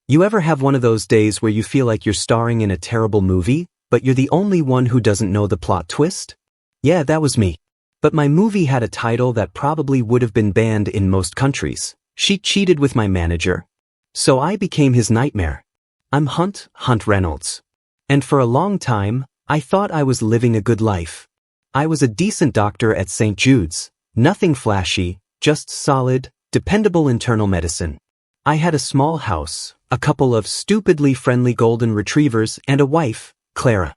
You ever have one of those days where you feel like you're starring in a terrible movie, but you're the only one who doesn't know the plot twist? Yeah, that was me. But my movie had a title that probably would have been banned in most countries. She cheated with my manager. So I became his nightmare. I'm Hunt Reynolds. And for a long time, I thought I was living a good life. I was a decent doctor at St. Jude's. Nothing flashy, just solid, dependable internal medicine. I had a small house, a couple of stupidly friendly golden retrievers, and a wife, Clara.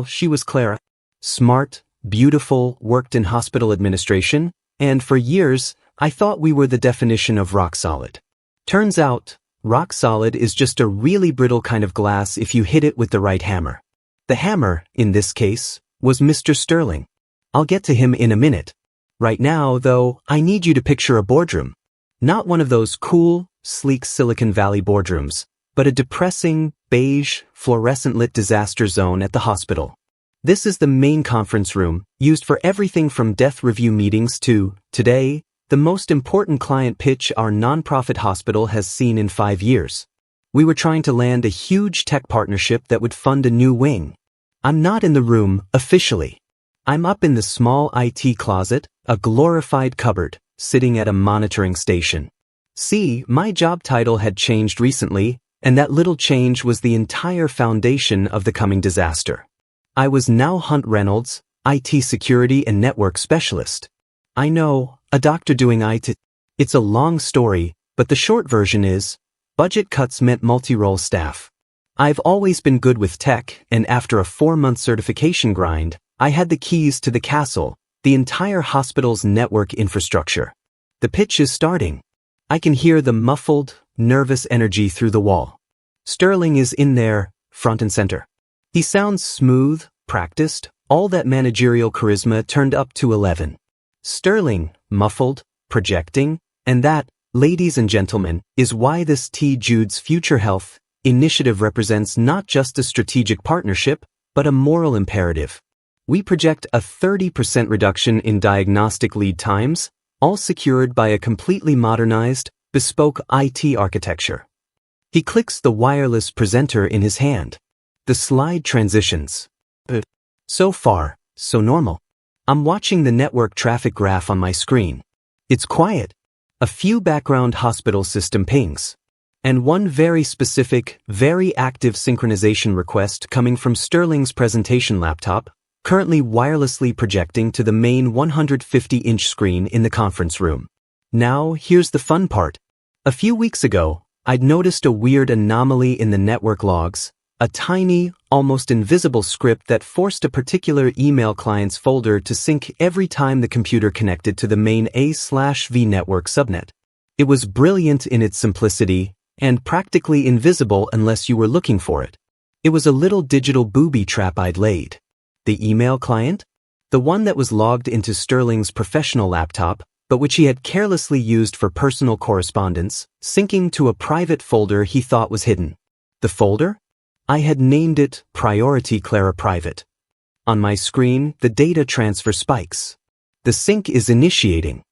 She was Clara. Smart, beautiful, worked in hospital administration, and for years, I thought we were the definition of rock solid. Turns out, rock solid is just a really brittle kind of glass if you hit it with the right hammer. The hammer, in this case, was Mr. Sterling. I'll get to him in a minute. Right now, though, I need you to picture a boardroom. Not one of those cool, sleek Silicon Valley boardrooms, but a depressing, beige, fluorescent-lit disaster zone at the hospital. This is the main conference room, used for everything from death review meetings to, today, the most important client pitch our nonprofit hospital has seen in 5 years. We were trying to land a huge tech partnership that would fund a new wing. I'm not in the room, officially. I'm up in the small IT closet, a glorified cupboard, sitting at a monitoring station. See, my job title had changed recently, and that little change was the entire foundation of the coming disaster. I was now Hunt Reynolds, IT security and network specialist. I know, a doctor doing IT. It's a long story, but the short version is, budget cuts meant multi-role staff. I've always been good with tech, and after a 4-month certification grind, I had the keys to the castle, the entire hospital's network infrastructure. The pitch is starting. I can hear the muffled, nervous energy through the wall. Sterling is in there, front and center. He sounds smooth, practiced, all that managerial charisma turned up to 11. Sterling, muffled, projecting, and that, ladies and gentlemen, is why this St. Jude's Future Health initiative represents not just a strategic partnership, but a moral imperative. We project a 30% reduction in diagnostic lead times, all secured by a completely modernized, bespoke IT architecture. He clicks the wireless presenter in his hand. The slide transitions. So far, so normal. I'm watching the network traffic graph on my screen. It's quiet. A few background hospital system pings. And one very specific, very active synchronization request coming from Sterling's presentation laptop, currently wirelessly projecting to the main 150-inch screen in the conference room. Now, here's the fun part. A few weeks ago, I'd noticed a weird anomaly in the network logs, a tiny, almost invisible script that forced a particular email client's folder to sync every time the computer connected to the main A/V network subnet. It was brilliant in its simplicity, and practically invisible unless you were looking for it. It was a little digital booby trap I'd laid. The email client? The one that was logged into Sterling's professional laptop, but which he had carelessly used for personal correspondence, syncing to a private folder he thought was hidden. The folder? I had named it Priority Clara Private. On my screen, the data transfer spikes. The sync is initiating.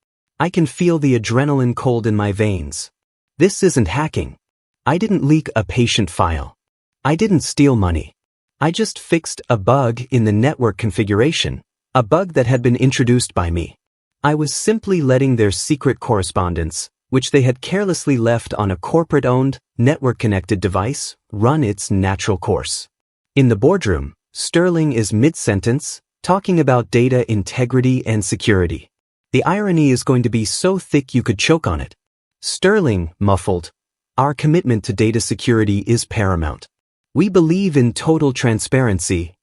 I can feel the adrenaline cold in my veins. This isn't hacking. I didn't leak a patient file. I didn't steal money. I just fixed a bug in the network configuration, a bug that had been introduced by me. I was simply letting their secret correspondence, which they had carelessly left on a corporate-owned, network-connected device, run its natural course. In the boardroom, Sterling is mid-sentence, talking about data integrity and security. The irony is going to be so thick you could choke on it. Sterling, muffled, our commitment to data security is paramount. We believe in total transparency.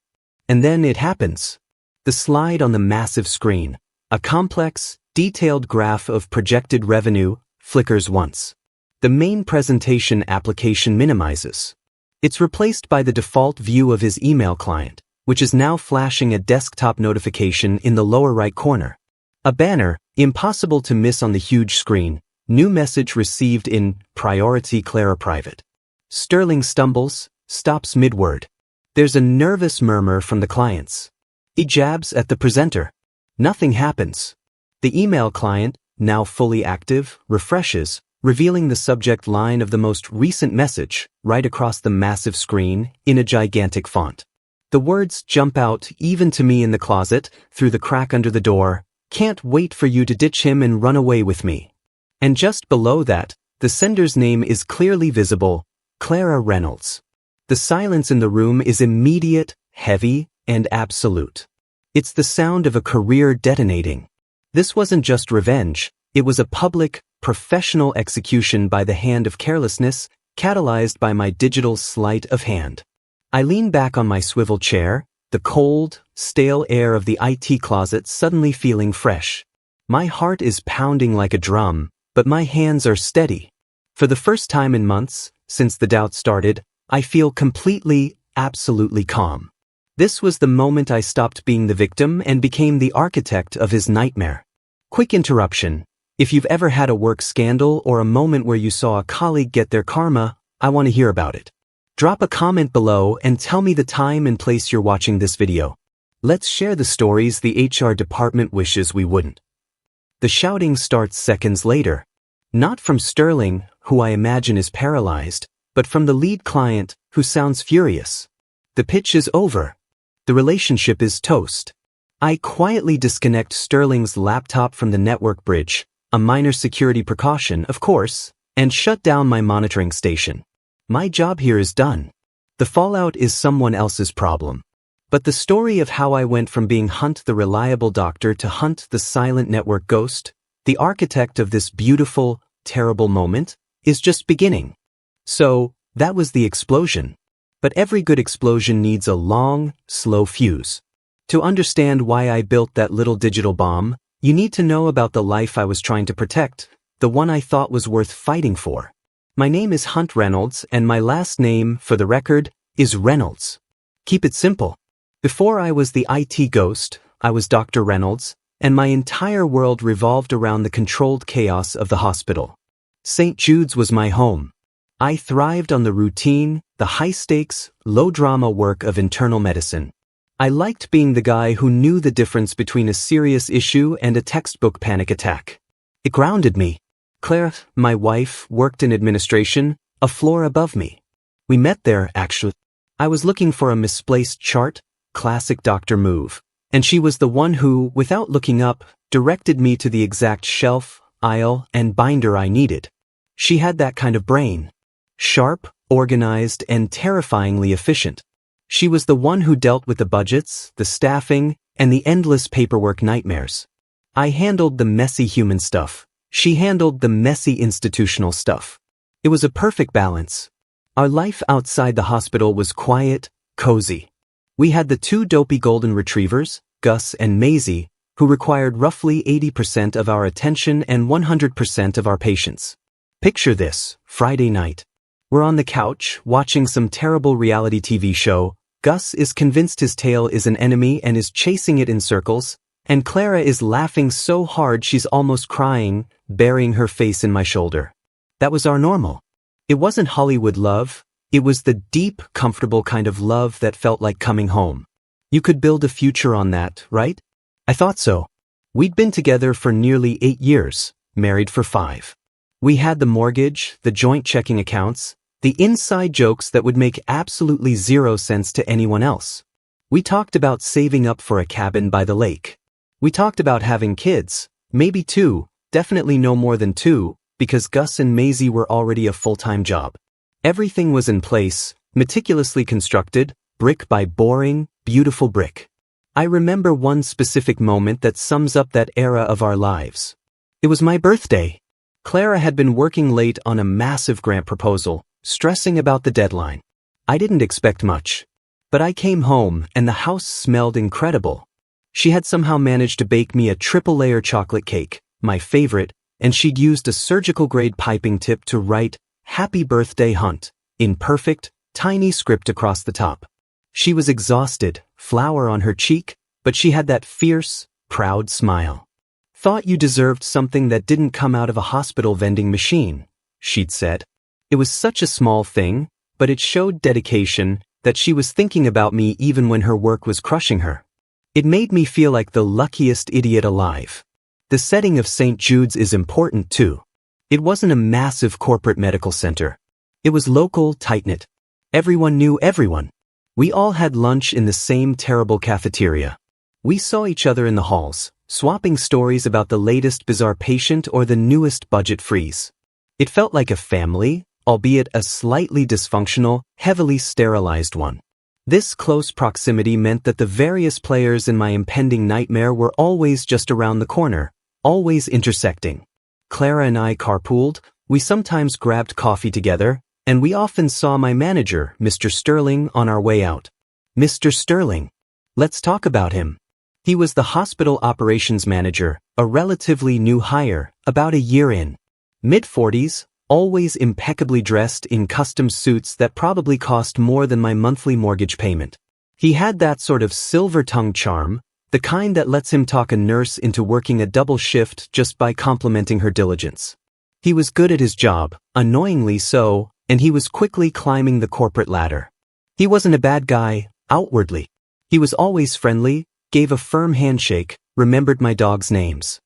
And then it happens. The slide on the massive screen, a complex, detailed graph of projected revenue, flickers once. The main presentation application minimizes. It's replaced by the default view of his email client, which is now flashing a desktop notification in the lower right corner. A banner, impossible to miss on the huge screen, new message received in Priority Clara Private. Sterling stumbles, stops mid-word. There's a nervous murmur from the clients. He jabs at the presenter. Nothing happens. The email client, now fully active, refreshes, revealing the subject line of the most recent message right across the massive screen in a gigantic font. The words jump out even to me in the closet, through the crack under the door, "Can't wait for you to ditch him and run away with me." And just below that, the sender's name is clearly visible, Clara Reynolds. The silence in the room is immediate, heavy, and absolute. It's the sound of a career detonating. This wasn't just revenge, it was a public, professional execution by the hand of carelessness, catalyzed by my digital sleight of hand. I lean back on my swivel chair, the cold, stale air of the IT closet suddenly feeling fresh. My heart is pounding like a drum, but my hands are steady. For the first time in months, since the doubt started, I feel completely, absolutely calm. This was the moment I stopped being the victim and became the architect of his nightmare. Quick interruption. If you've ever had a work scandal or a moment where you saw a colleague get their karma, I want to hear about it. Drop a comment below and tell me the time and place you're watching this video. Let's share the stories the HR department wishes we wouldn't. The shouting starts seconds later. Not from Sterling, who I imagine is paralyzed, but from the lead client, who sounds furious. The pitch is over. The relationship is toast. I quietly disconnect Sterling's laptop from the network bridge, a minor security precaution, of course, and shut down my monitoring station. My job here is done. The fallout is someone else's problem. But the story of how I went from being Hunt the reliable doctor to Hunt the silent network ghost, the architect of this beautiful, terrible moment, is just beginning. So, that was the explosion. But every good explosion needs a long, slow fuse. To understand why I built that little digital bomb, you need to know about the life I was trying to protect, the one I thought was worth fighting for. My name is Hunt Reynolds, and my last name, for the record, is Reynolds. Keep it simple. Before I was the IT ghost, I was Dr. Reynolds, and my entire world revolved around the controlled chaos of the hospital. St. Jude's was my home. I thrived on the routine, the high-stakes, low-drama work of internal medicine. I liked being the guy who knew the difference between a serious issue and a textbook panic attack. It grounded me. Claire, my wife, worked in administration, a floor above me. We met there, actually. I was looking for a misplaced chart, classic doctor move, and she was the one who, without looking up, directed me to the exact shelf, aisle, and binder I needed. She had that kind of brain. Sharp, organized, and terrifyingly efficient. She was the one who dealt with the budgets, the staffing, and the endless paperwork nightmares. I handled the messy human stuff. She handled the messy institutional stuff. It was a perfect balance. Our life outside the hospital was quiet, cozy. We had the two dopey golden retrievers, Gus and Maisie, who required roughly 80% of our attention and 100% of our patience. Picture this, Friday night. We're on the couch, watching some terrible reality TV show. Gus is convinced his tail is an enemy and is chasing it in circles, and Clara is laughing so hard she's almost crying, burying her face in my shoulder. That was our normal. It wasn't Hollywood love, it was the deep, comfortable kind of love that felt like coming home. You could build a future on that, right? I thought so. We'd been together for nearly 8 years, married for 5. We had the mortgage, the joint checking accounts, the inside jokes that would make absolutely zero sense to anyone else. We talked about saving up for a cabin by the lake. We talked about having kids, maybe 2, definitely no more than 2, because Gus and Maisie were already a full-time job. Everything was in place, meticulously constructed, brick by boring, beautiful brick. I remember one specific moment that sums up that era of our lives. It was my birthday. Clara had been working late on a massive grant proposal, stressing about the deadline. I didn't expect much. But I came home and the house smelled incredible. She had somehow managed to bake me a triple-layer chocolate cake, my favorite, and she'd used a surgical-grade piping tip to write, "Happy Birthday, Hunt," in perfect, tiny script across the top. She was exhausted, flour on her cheek, but she had that fierce, proud smile. "Thought you deserved something that didn't come out of a hospital vending machine," she'd said. It was such a small thing, but it showed dedication, that she was thinking about me even when her work was crushing her. It made me feel like the luckiest idiot alive. The setting of St. Jude's is important too. It wasn't a massive corporate medical center. It was local, tight-knit. Everyone knew everyone. We all had lunch in the same terrible cafeteria. We saw each other in the halls, swapping stories about the latest bizarre patient or the newest budget freeze. It felt like a family, albeit a slightly dysfunctional, heavily sterilized one. This close proximity meant that the various players in my impending nightmare were always just around the corner, always intersecting. Clara and I carpooled, we sometimes grabbed coffee together, and we often saw my manager, Mr. Sterling, on our way out. Mr. Sterling. Let's talk about him. He was the hospital operations manager, a relatively new hire, about a year in. Mid-40s, always impeccably dressed in custom suits that probably cost more than my monthly mortgage payment. He had that sort of silver-tongued charm, the kind that lets him talk a nurse into working a double shift just by complimenting her diligence. He was good at his job, annoyingly so, and he was quickly climbing the corporate ladder. He wasn't a bad guy, outwardly. He was always friendly, gave a firm handshake, remembered my dog's names.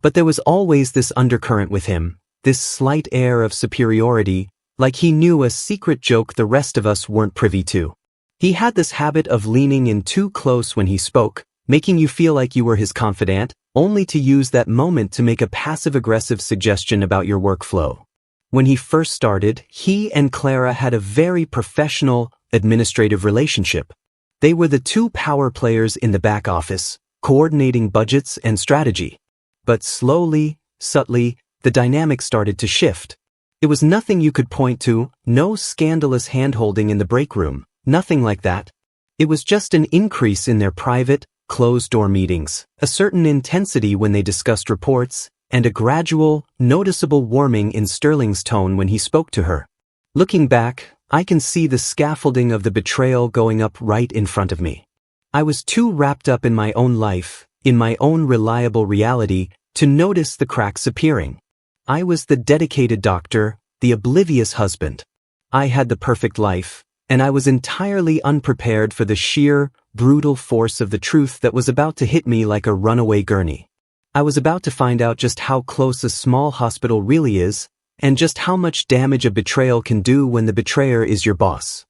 But there was always this undercurrent with him, this slight air of superiority, like he knew a secret joke the rest of us weren't privy to. He had this habit of leaning in too close when he spoke, making you feel like you were his confidant, only to use that moment to make a passive-aggressive suggestion about your workflow. When he first started, he and Clara had a very professional, administrative relationship. They were the two power players in the back office, coordinating budgets and strategy. But slowly, subtly, the dynamic started to shift. It was nothing you could point to, no scandalous hand-holding in the break room, nothing like that. It was just an increase in their private, closed-door meetings, a certain intensity when they discussed reports, and a gradual, noticeable warming in Sterling's tone when he spoke to her. Looking back, I can see the scaffolding of the betrayal going up right in front of me. I was too wrapped up in my own life, in my own reliable reality, to notice the cracks appearing. I was the dedicated doctor, the oblivious husband. I had the perfect life, and I was entirely unprepared for the sheer, brutal force of the truth that was about to hit me like a runaway gurney. I was about to find out just how close a small hospital really is, and just how much damage a betrayal can do when the betrayer is your boss.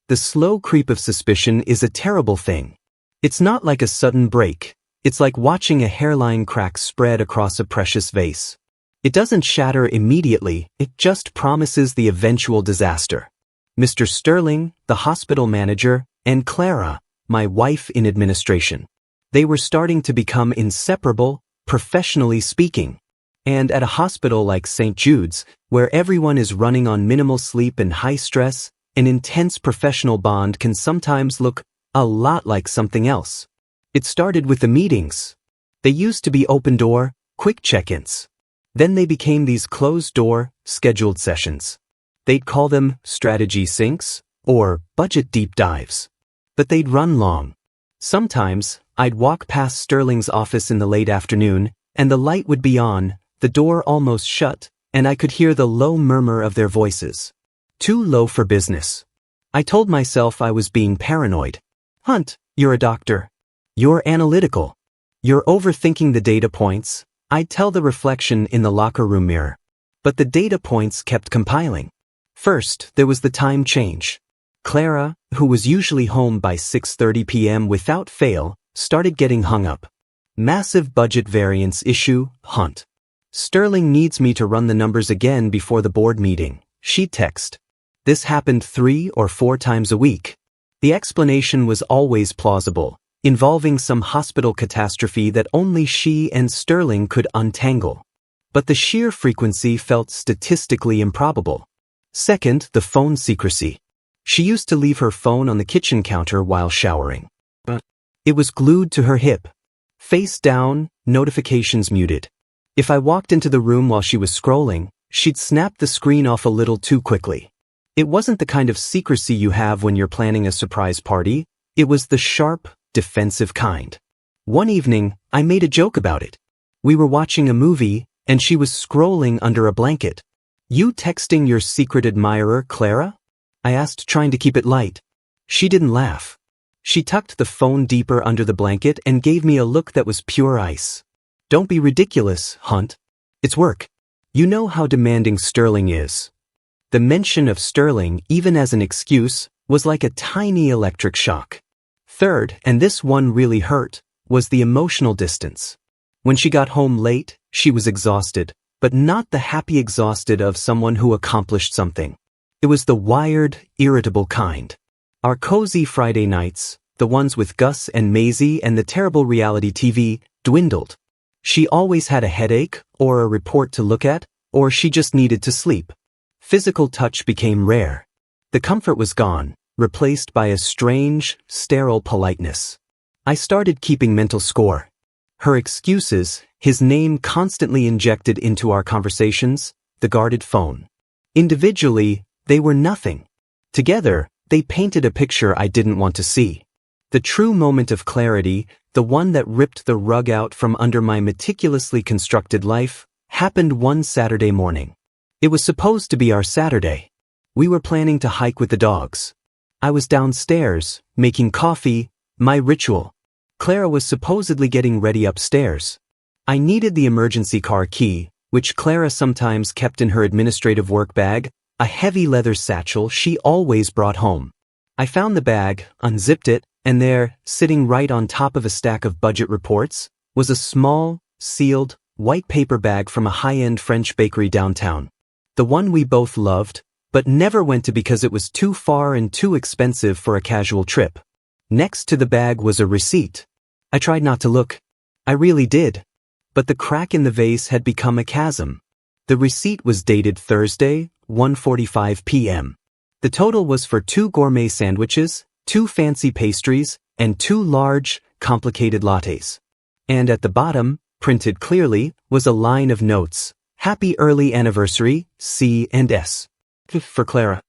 The slow creep of suspicion is a terrible thing. It's not like a sudden break, it's like watching a hairline crack spread across a precious vase. It doesn't shatter immediately, it just promises the eventual disaster. Mr. Sterling, the hospital manager, and Clara, my wife in administration. They were starting to become inseparable, professionally speaking. And at a hospital like St. Jude's, where everyone is running on minimal sleep and high stress, an intense professional bond can sometimes look a lot like something else. It started with the meetings. They used to be open-door, quick check-ins. Then they became these closed-door, scheduled sessions. They'd call them strategy syncs or budget deep dives. But they'd run long. Sometimes, I'd walk past Sterling's office in the late afternoon, and the light would be on, the door almost shut, and I could hear the low murmur of their voices. Too low for business. I told myself I was being paranoid. Hunt, you're a doctor. You're analytical. You're overthinking the data points, I'd tell the reflection in the locker room mirror. But the data points kept compiling. First, there was the time change. Clara, who was usually home by 6:30 p.m. without fail, started getting hung up. Massive budget variance issue, Hunt. Sterling needs me to run the numbers again before the board meeting, she'd text. This happened 3 or 4 times a week. The explanation was always plausible, involving some hospital catastrophe that only she and Sterling could untangle. But the sheer frequency felt statistically improbable. Second, the phone secrecy. She used to leave her phone on the kitchen counter while showering. But it was glued to her hip. Face down, notifications muted. If I walked into the room while she was scrolling, she'd snap the screen off a little too quickly. It wasn't the kind of secrecy you have when you're planning a surprise party. It was the sharp, defensive kind. One evening, I made a joke about it. We were watching a movie, and she was scrolling under a blanket. You texting your secret admirer, Clara? I asked, trying to keep it light. She didn't laugh. She tucked the phone deeper under the blanket and gave me a look that was pure ice. Don't be ridiculous, Hunt. It's work. You know how demanding Sterling is. The mention of Sterling, even as an excuse, was like a tiny electric shock. Third, and this one really hurt, was the emotional distance. When she got home late, she was exhausted, but not the happy exhausted of someone who accomplished something. It was the wired, irritable kind. Our cozy Friday nights, the ones with Gus and Maisie and the terrible reality TV, dwindled. She always had a headache, or a report to look at, or she just needed to sleep. Physical touch became rare. The comfort was gone, replaced by a strange, sterile politeness. I started keeping mental score. Her excuses, his name constantly injected into our conversations, the guarded phone. Individually, they were nothing. Together, they painted a picture I didn't want to see. The true moment of clarity, the one that ripped the rug out from under my meticulously constructed life, happened one Saturday morning. It was supposed to be our Saturday. We were planning to hike with the dogs. I was downstairs, making coffee, my ritual. Clara was supposedly getting ready upstairs. I needed the emergency car key, which Clara sometimes kept in her administrative work bag, a heavy leather satchel she always brought home. I found the bag, unzipped it, and there, sitting right on top of a stack of budget reports, was a small, sealed, white paper bag from a high-end French bakery downtown. The one we both loved, but never went to because it was too far and too expensive for a casual trip. Next to the bag was a receipt. I tried not to look. I really did. But the crack in the vase had become a chasm. The receipt was dated Thursday, 1:45 p.m. The total was for 2 gourmet sandwiches, 2 fancy pastries, and 2 large, complicated lattes. And at the bottom, printed clearly, was a line of notes. Happy early anniversary, C&S. For Clara.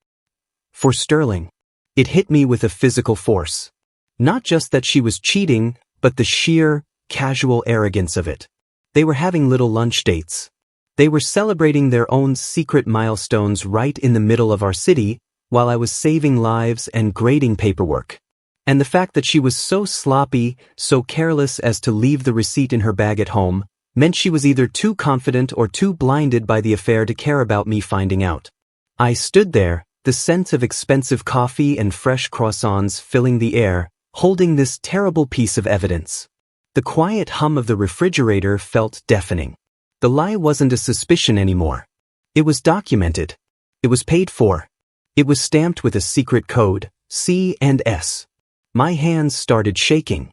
For Sterling. It hit me with a physical force. Not just that she was cheating, but the sheer, casual arrogance of it. They were having little lunch dates. They were celebrating their own secret milestones right in the middle of our city, while I was saving lives and grading paperwork. And the fact that she was so sloppy, so careless as to leave the receipt in her bag at home, meant she was either too confident or too blinded by the affair to care about me finding out. I stood there, the scent of expensive coffee and fresh croissants filling the air, holding this terrible piece of evidence. The quiet hum of the refrigerator felt deafening. The lie wasn't a suspicion anymore. It was documented. It was paid for. It was stamped with a secret code, C&S. My hands started shaking.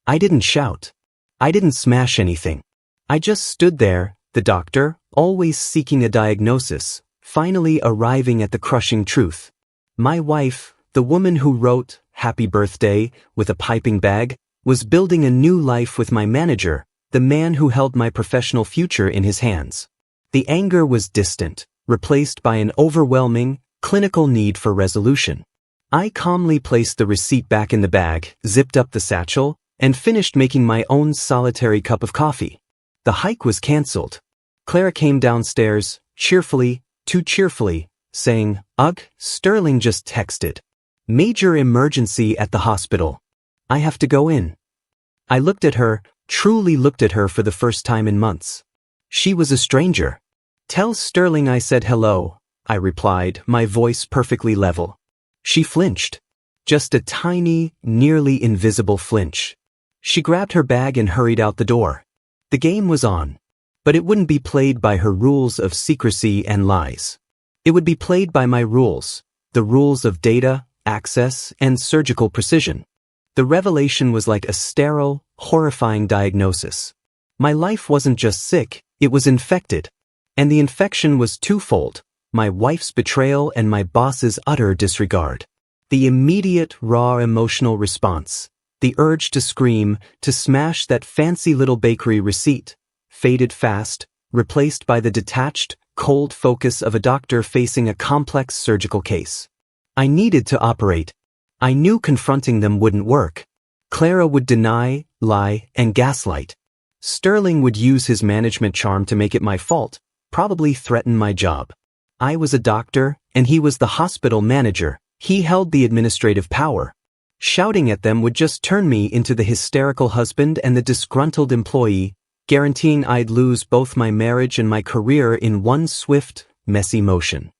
I didn't shout. I didn't smash anything. I just stood there, the doctor, always seeking a diagnosis, finally arriving at the crushing truth. My wife, the woman who wrote, "Happy Birthday," with a piping bag, was building a new life with my manager, the man who held my professional future in his hands. The anger was distant, replaced by an overwhelming, clinical need for resolution. I calmly placed the receipt back in the bag, zipped up the satchel, and finished making my own solitary cup of coffee. The hike was cancelled. Clara came downstairs, cheerfully, too cheerfully, saying, "Ugh, Sterling just texted. Major emergency at the hospital. I have to go in." I looked at her, truly looked at her for the first time in months. She was a stranger. "Tell Sterling I said hello," I replied, my voice perfectly level. She flinched. Just a tiny, nearly invisible flinch. She grabbed her bag and hurried out the door. The game was on. But it wouldn't be played by her rules of secrecy and lies. It would be played by my rules, the rules of data, access, and surgical precision. The revelation was like a sterile, horrifying diagnosis. My life wasn't just sick, it was infected. And the infection was twofold: my wife's betrayal and my boss's utter disregard. The immediate, raw emotional response, the urge to scream, to smash that fancy little bakery receipt, faded fast, replaced by the detached, cold focus of a doctor facing a complex surgical case. I needed to operate. I knew confronting them wouldn't work. Clara would deny, lie, and gaslight. Sterling would use his management charm to make it my fault, probably threaten my job. I was a doctor, and he was the hospital manager. He held the administrative power. Shouting at them would just turn me into the hysterical husband and the disgruntled employee, guaranteeing I'd lose both my marriage and my career in one swift, messy motion.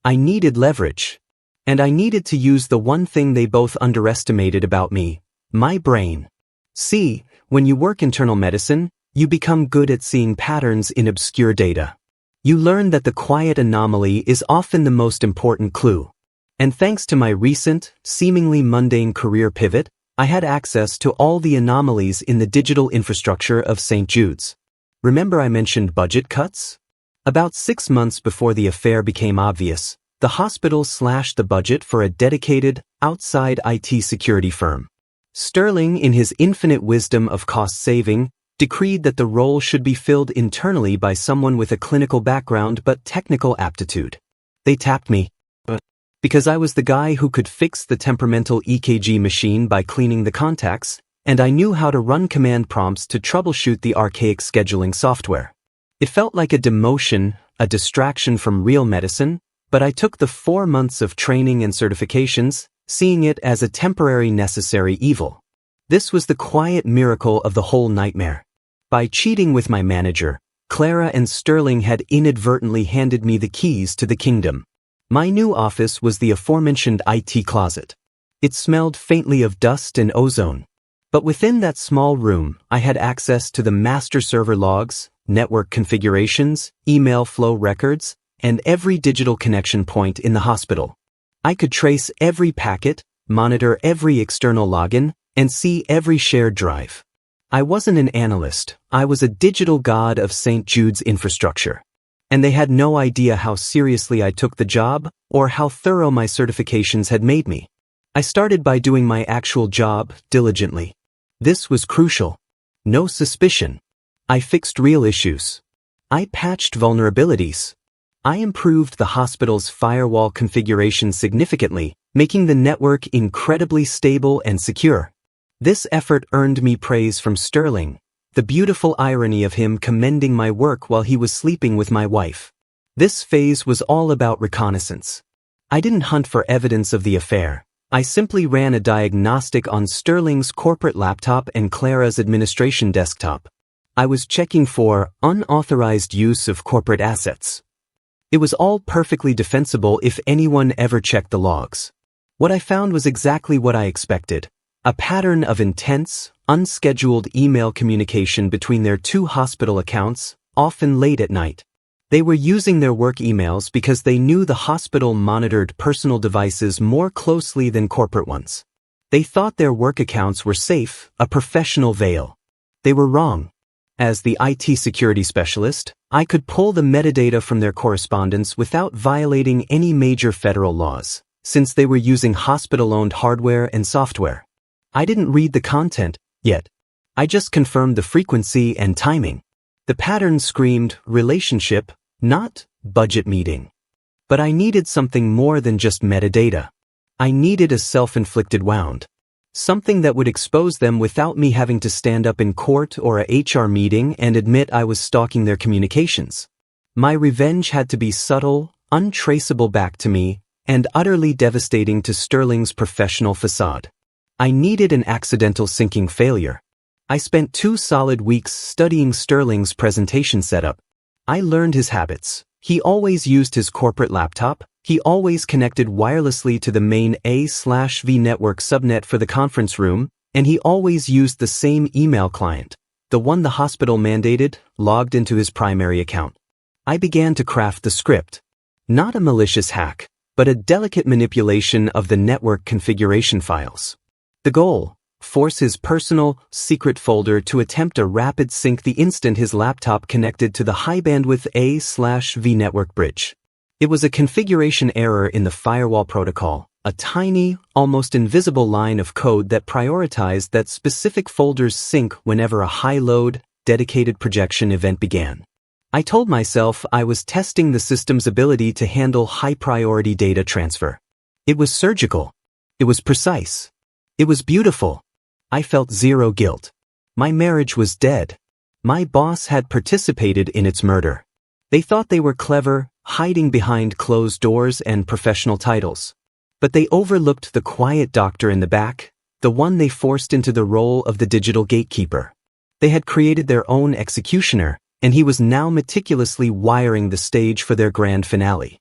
I needed leverage. And I needed to use the one thing they both underestimated about me, my brain. See, when you work internal medicine, you become good at seeing patterns in obscure data. You learn that the quiet anomaly is often the most important clue. And thanks to my recent, seemingly mundane career pivot, I had access to all the anomalies in the digital infrastructure of St. Jude's. Remember I mentioned budget cuts? About 6 months before the affair became obvious, the hospital slashed the budget for a dedicated, outside IT security firm. Sterling, in his infinite wisdom of cost saving, decreed that the role should be filled internally by someone with a clinical background but technical aptitude. They tapped me. Because I was the guy who could fix the temperamental EKG machine by cleaning the contacts, and I knew how to run command prompts to troubleshoot the archaic scheduling software. It felt like a demotion, a distraction from real medicine, but I took the 4 months of training and certifications, seeing it as a temporary necessary evil. This was the quiet miracle of the whole nightmare. By cheating with my manager, Clara and Sterling had inadvertently handed me the keys to the kingdom. My new office was the aforementioned IT closet. It smelled faintly of dust and ozone. But within that small room, I had access to the master server logs, network configurations, email flow records, and every digital connection point in the hospital. I could trace every packet, monitor every external login, and see every shared drive. I wasn't an analyst, I was a digital god of St. Jude's infrastructure. And they had no idea how seriously I took the job or how thorough my certifications had made me. I started by doing my actual job diligently. This was crucial. No suspicion. I fixed real issues. I patched vulnerabilities. I improved the hospital's firewall configuration significantly, making the network incredibly stable and secure. This effort earned me praise from Sterling, the beautiful irony of him commending my work while he was sleeping with my wife. This phase was all about reconnaissance. I didn't hunt for evidence of the affair. I simply ran a diagnostic on Sterling's corporate laptop and Clara's administration desktop. I was checking for unauthorized use of corporate assets. It was all perfectly defensible if anyone ever checked the logs. What I found was exactly what I expected. A pattern of intense, unscheduled email communication between their 2 hospital accounts, often late at night. They were using their work emails because they knew the hospital monitored personal devices more closely than corporate ones. They thought their work accounts were safe, a professional veil. They were wrong. As the IT security specialist, I could pull the metadata from their correspondence without violating any major federal laws, since they were using hospital-owned hardware and software. I didn't read the content, yet. I just confirmed the frequency and timing. The pattern screamed relationship, not budget meeting. But I needed something more than just metadata. I needed a self-inflicted wound. Something that would expose them without me having to stand up in court or a HR meeting and admit I was stalking their communications. My revenge had to be subtle, untraceable back to me, and utterly devastating to Sterling's professional facade. I needed an accidental syncing failure. I spent 2 solid weeks studying Sterling's presentation setup. I learned his habits. He always used his corporate laptop. He always connected wirelessly to the main A/V network subnet for the conference room, and he always used the same email client, the one the hospital mandated, logged into his primary account. I began to craft the script. Not a malicious hack, but a delicate manipulation of the network configuration files. The goal: force his personal, secret folder to attempt a rapid sync the instant his laptop connected to the high-bandwidth A/V network bridge. It was a configuration error in the firewall protocol, a tiny, almost invisible line of code that prioritized that specific folder's sync whenever a high-load, dedicated projection event began. I told myself I was testing the system's ability to handle high-priority data transfer. It was surgical. It was precise. It was beautiful. I felt zero guilt. My marriage was dead. My boss had participated in its murder. They thought they were clever, hiding behind closed doors and professional titles. But they overlooked the quiet doctor in the back, the one they forced into the role of the digital gatekeeper. They had created their own executioner, and he was now meticulously wiring the stage for their grand finale.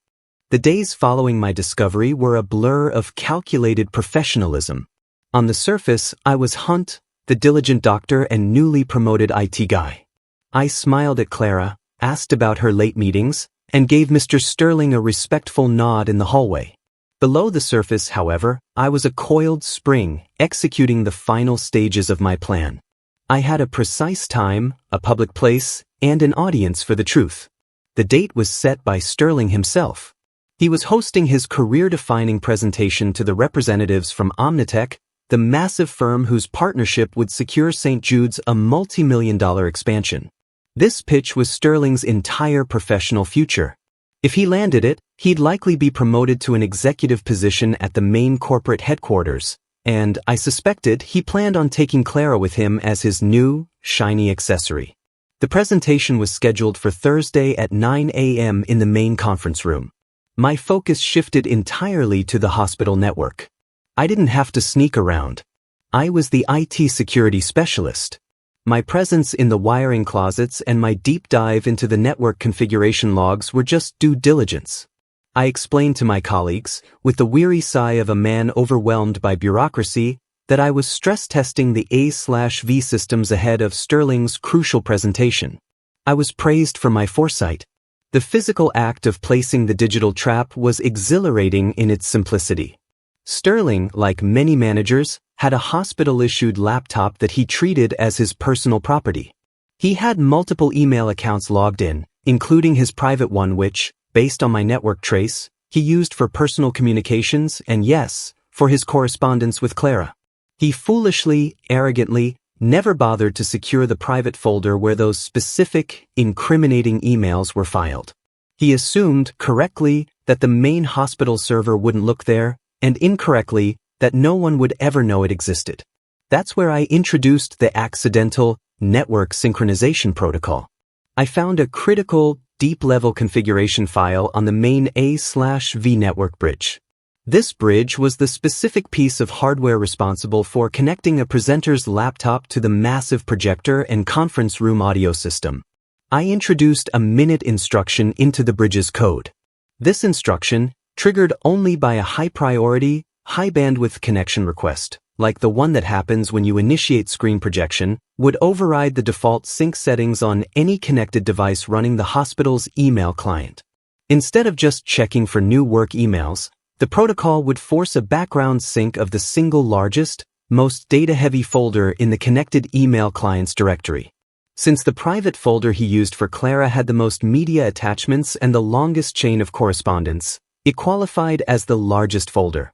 The days following my discovery were a blur of calculated professionalism. On the surface, I was Hunt, the diligent doctor and newly promoted IT guy. I smiled at Clara, asked about her late meetings, and gave Mr. Sterling a respectful nod in the hallway. Below the surface, however, I was a coiled spring, executing the final stages of my plan. I had a precise time, a public place, and an audience for the truth. The date was set by Sterling himself. He was hosting his career-defining presentation to the representatives from Omnitech, the massive firm whose partnership would secure St. Jude's a multi-million-dollar expansion. This pitch was Sterling's entire professional future. If he landed it, he'd likely be promoted to an executive position at the main corporate headquarters, and I suspected he planned on taking Clara with him as his new, shiny accessory. The presentation was scheduled for Thursday at 9 a.m. in the main conference room. My focus shifted entirely to the hospital network. I didn't have to sneak around. I was the IT security specialist. My presence in the wiring closets and my deep dive into the network configuration logs were just due diligence. I explained to my colleagues, with the weary sigh of a man overwhelmed by bureaucracy, that I was stress testing the A/V systems ahead of Sterling's crucial presentation. I was praised for my foresight. The physical act of placing the digital trap was exhilarating in its simplicity. Sterling, like many managers, had a hospital-issued laptop that he treated as his personal property. He had multiple email accounts logged in, including his private one which, based on my network trace, he used for personal communications and yes, for his correspondence with Clara. He foolishly, arrogantly, never bothered to secure the private folder where those specific, incriminating emails were filed. He assumed, correctly, that the main hospital server wouldn't look there, and incorrectly, that no one would ever know it existed. That's where I introduced the accidental network synchronization protocol. I found a critical, deep-level configuration file on the main A/V network bridge. This bridge was the specific piece of hardware responsible for connecting a presenter's laptop to the massive projector and conference room audio system. I introduced a minute instruction into the bridge's code. This instruction, triggered only by a high-priority, high-bandwidth connection request, like the one that happens when you initiate screen projection, would override the default sync settings on any connected device running the hospital's email client. Instead of just checking for new work emails, the protocol would force a background sync of the single largest, most data-heavy folder in the connected email client's directory. Since the private folder he used for Clara had the most media attachments and the longest chain of correspondence, it qualified as the largest folder.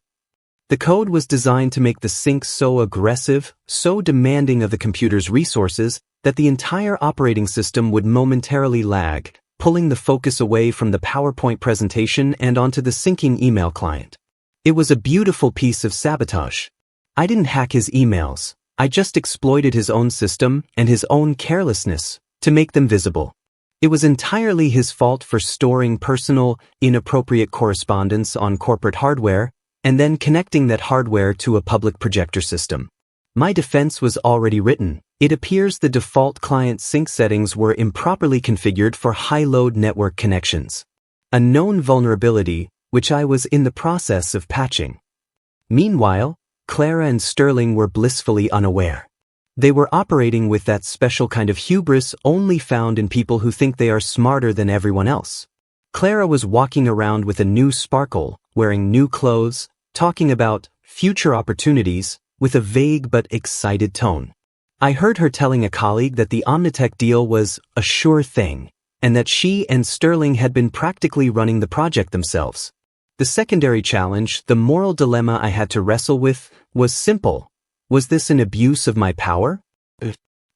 The code was designed to make the sync so aggressive, so demanding of the computer's resources, that the entire operating system would momentarily lag, pulling the focus away from the PowerPoint presentation and onto the syncing email client. It was a beautiful piece of sabotage. I didn't hack his emails, I just exploited his own system and his own carelessness to make them visible. It was entirely his fault for storing personal, inappropriate correspondence on corporate hardware, and then connecting that hardware to a public projector system. My defense was already written. It appears the default client sync settings were improperly configured for high-load network connections. A known vulnerability, which I was in the process of patching. Meanwhile, Clara and Sterling were blissfully unaware. They were operating with that special kind of hubris only found in people who think they are smarter than everyone else. Clara was walking around with a new sparkle, wearing new clothes, talking about future opportunities with a vague but excited tone. I heard her telling a colleague that the Omnitech deal was a sure thing, and that she and Sterling had been practically running the project themselves. The secondary challenge, the moral dilemma I had to wrestle with, was simple. Was this an abuse of my power?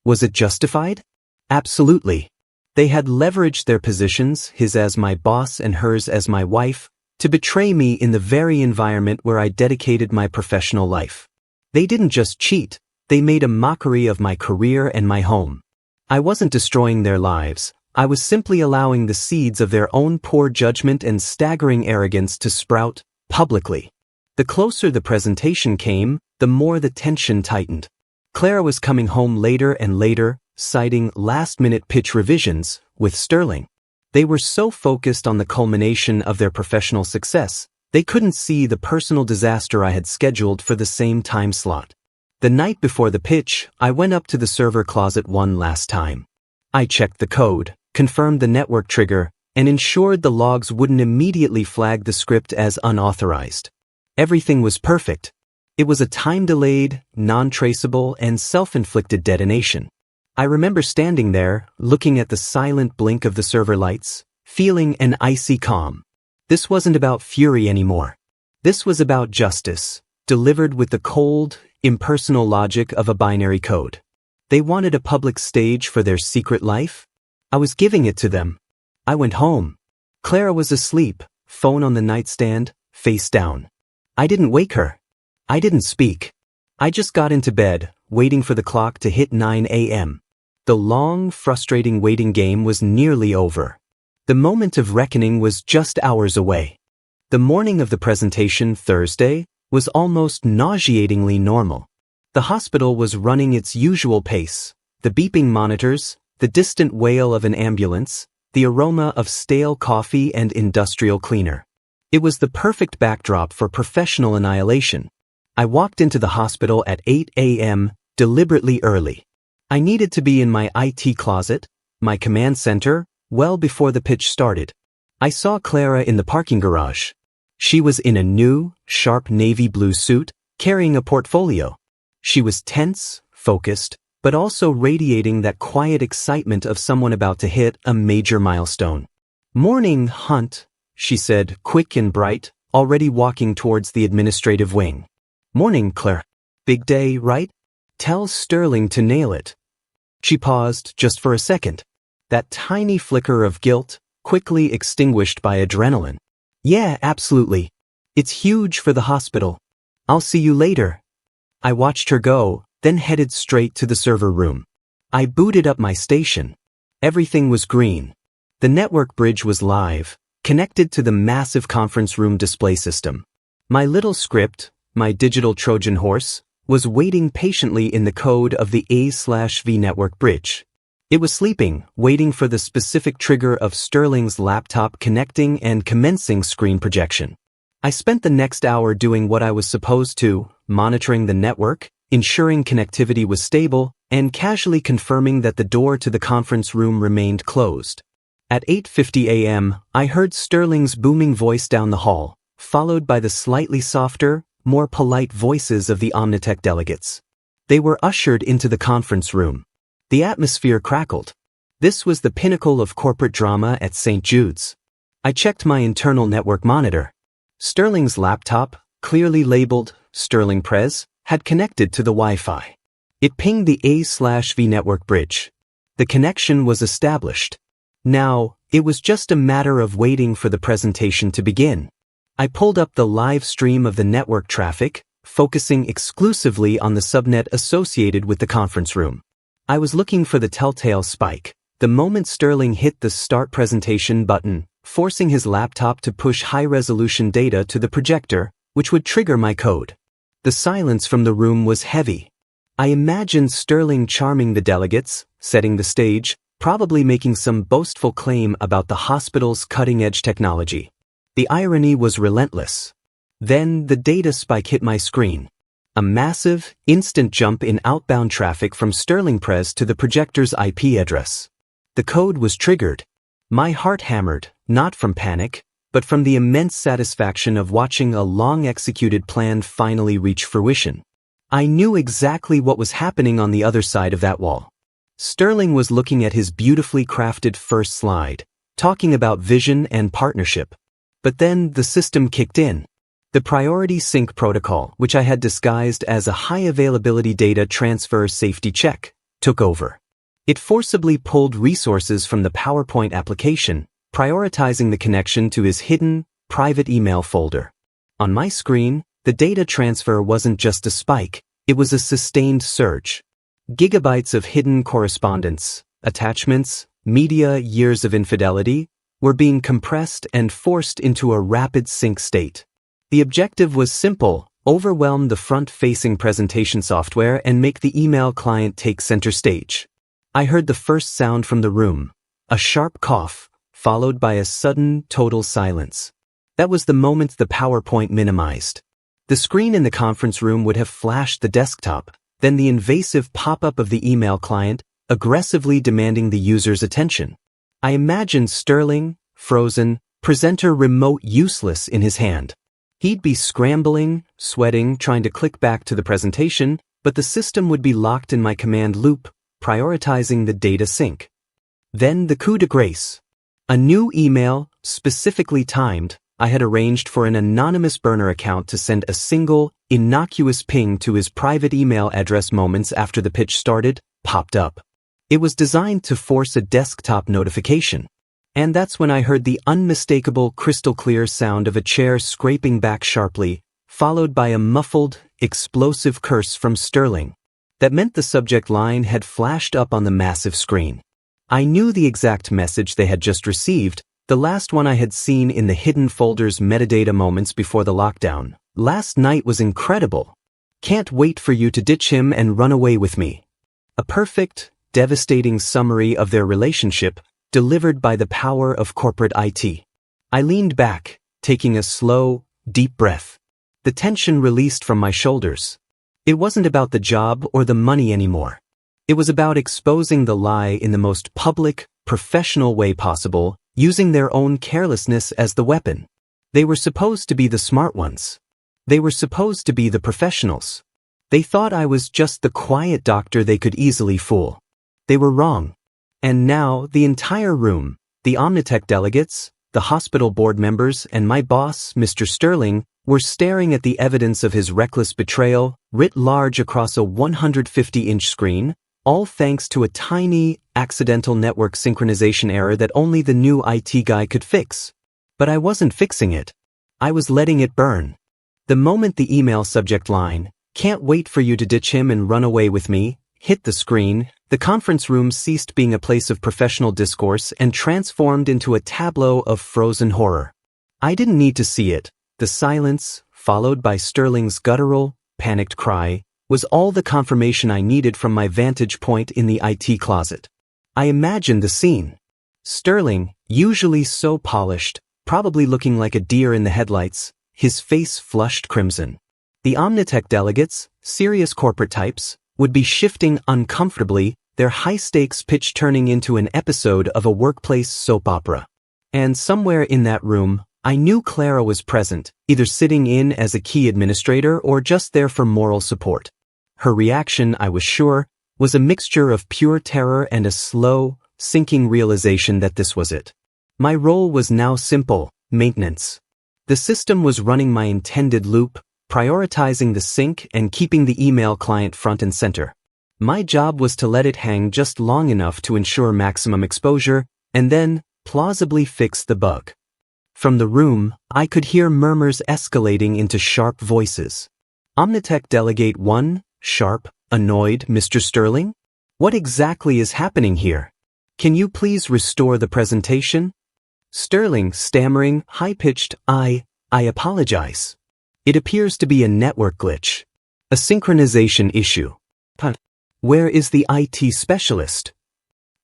Was it justified? Absolutely. They had leveraged their positions, his as my boss and hers as my wife, to betray me in the very environment where I dedicated my professional life. They didn't just cheat, they made a mockery of my career and my home. I wasn't destroying their lives, I was simply allowing the seeds of their own poor judgment and staggering arrogance to sprout publicly. The closer the presentation came, the more the tension tightened. Clara was coming home later and later, citing last-minute pitch revisions with Sterling. They were so focused on the culmination of their professional success, they couldn't see the personal disaster I had scheduled for the same time slot. The night before the pitch, I went up to the server closet one last time. I checked the code, confirmed the network trigger, and ensured the logs wouldn't immediately flag the script as unauthorized. Everything was perfect. It was a time-delayed, non-traceable, and self-inflicted detonation. I remember standing there, looking at the silent blink of the server lights, feeling an icy calm. This wasn't about fury anymore. This was about justice, delivered with the cold, impersonal logic of a binary code. They wanted a public stage for their secret life? I was giving it to them. I went home. Clara was asleep, phone on the nightstand, face down. I didn't wake her. I didn't speak. I just got into bed, waiting for the clock to hit 9 a.m. The long, frustrating waiting game was nearly over. The moment of reckoning was just hours away. The morning of the presentation, Thursday, was almost nauseatingly normal. The hospital was running its usual pace. The beeping monitors, the distant wail of an ambulance, the aroma of stale coffee and industrial cleaner. It was the perfect backdrop for professional annihilation. I walked into the hospital at 8 a.m., deliberately early. I needed to be in my IT closet, my command center, well before the pitch started. I saw Clara in the parking garage. She was in a new, sharp navy blue suit, carrying a portfolio. She was tense, focused, but also radiating that quiet excitement of someone about to hit a major milestone. "Morning, Hunt," she said, quick and bright, already walking towards the administrative wing. "Morning, Claire. Big day, right? Tell Sterling to nail it." She paused just for a second. That tiny flicker of guilt, quickly extinguished by adrenaline. "Yeah, absolutely. It's huge for the hospital. I'll see you later." I watched her go, then headed straight to the server room. I booted up my station. Everything was green. The network bridge was live, connected to the massive conference room display system. My little script, my digital Trojan horse, was waiting patiently in the code of the A/V network bridge. It was sleeping, waiting for the specific trigger of Sterling's laptop connecting and commencing screen projection. I spent the next hour doing what I was supposed to, monitoring the network, ensuring connectivity was stable, and casually confirming that the door to the conference room remained closed. At 8:50 a.m., I heard Sterling's booming voice down the hall, followed by the slightly softer, more polite voices of the Omnitech delegates. They were ushered into the conference room. The atmosphere crackled. This was the pinnacle of corporate drama at St. Jude's. I checked my internal network monitor. Sterling's laptop, clearly labeled Sterling Prez, had connected to the Wi-Fi. It pinged the A/V network bridge. The connection was established. Now, it was just a matter of waiting for the presentation to begin. I pulled up the live stream of the network traffic, focusing exclusively on the subnet associated with the conference room. I was looking for the telltale spike, the moment Sterling hit the Start Presentation button, forcing his laptop to push high-resolution data to the projector, which would trigger my code. The silence from the room was heavy. I imagined Sterling charming the delegates, setting the stage, probably making some boastful claim about the hospital's cutting-edge technology. The irony was relentless. Then the data spike hit my screen. A massive, instant jump in outbound traffic from Sterling Prez to the projector's IP address. The code was triggered. My heart hammered, not from panic, but from the immense satisfaction of watching a long-executed plan finally reach fruition. I knew exactly what was happening on the other side of that wall. Sterling was looking at his beautifully crafted first slide, talking about vision and partnership. But then the system kicked in. The priority sync protocol, which I had disguised as a high-availability data transfer safety check, took over. It forcibly pulled resources from the PowerPoint application, prioritizing the connection to his hidden, private email folder. On my screen, the data transfer wasn't just a spike, it was a sustained surge. Gigabytes of hidden correspondence, attachments, media, years of infidelity, were being compressed and forced into a rapid sync state. The objective was simple: overwhelm the front-facing presentation software and make the email client take center stage. I heard the first sound from the room, a sharp cough, followed by a sudden, total silence. That was the moment the PowerPoint minimized. The screen in the conference room would have flashed the desktop, then the invasive pop-up of the email client, aggressively demanding the user's attention. I imagined Sterling, frozen, presenter remote useless in his hand. He'd be scrambling, sweating, trying to click back to the presentation, but the system would be locked in my command loop, prioritizing the data sync. Then the coup de grace. A new email, specifically timed, I had arranged for an anonymous burner account to send a single, innocuous ping to his private email address moments after the pitch started, popped up. It was designed to force a desktop notification. And that's when I heard the unmistakable crystal-clear sound of a chair scraping back sharply, followed by a muffled, explosive curse from Sterling. That meant the subject line had flashed up on the massive screen. I knew the exact message they had just received, the last one I had seen in the hidden folder's metadata moments before the lockdown. Last night was incredible. Can't wait for you to ditch him and run away with me. A perfect, devastating summary of their relationship, delivered by the power of corporate IT. I leaned back, taking a slow, deep breath. The tension released from my shoulders. It wasn't about the job or the money anymore. It was about exposing the lie in the most public, professional way possible, using their own carelessness as the weapon. They were supposed to be the smart ones. They were supposed to be the professionals. They thought I was just the quiet doctor they could easily fool. They were wrong. And now the entire room, the Omnitech delegates, the hospital board members, and my boss, Mr. Sterling, were staring at the evidence of his reckless betrayal, writ large across a 150-inch screen, all thanks to a tiny, accidental network synchronization error that only the new IT guy could fix. But I wasn't fixing it. I was letting it burn. The moment the email subject line, "Can't wait for you to ditch him and run away with me," hit the screen, the conference room ceased being a place of professional discourse and transformed into a tableau of frozen horror. I didn't need to see it. The silence, followed by Sterling's guttural, panicked cry, was all the confirmation I needed from my vantage point in the IT closet. I imagined the scene. Sterling, usually so polished, probably looking like a deer in the headlights, his face flushed crimson. The Omnitech delegates, serious corporate types, would be shifting uncomfortably, their high-stakes pitch turning into an episode of a workplace soap opera. And somewhere in that room, I knew Clara was present, either sitting in as a key administrator or just there for moral support. Her reaction, I was sure, was a mixture of pure terror and a slow, sinking realization that this was it. My role was now simple: maintenance. The system was running my intended loop, prioritizing the sync and keeping the email client front and center. My job was to let it hang just long enough to ensure maximum exposure, and then, plausibly fix the bug. From the room, I could hear murmurs escalating into sharp voices. Omnitech Delegate 1, sharp, annoyed, "Mr. Sterling? What exactly is happening here? Can you please restore the presentation?" Sterling, stammering, high-pitched, I apologize. It appears to be a network glitch. A synchronization issue. Where is the IT specialist?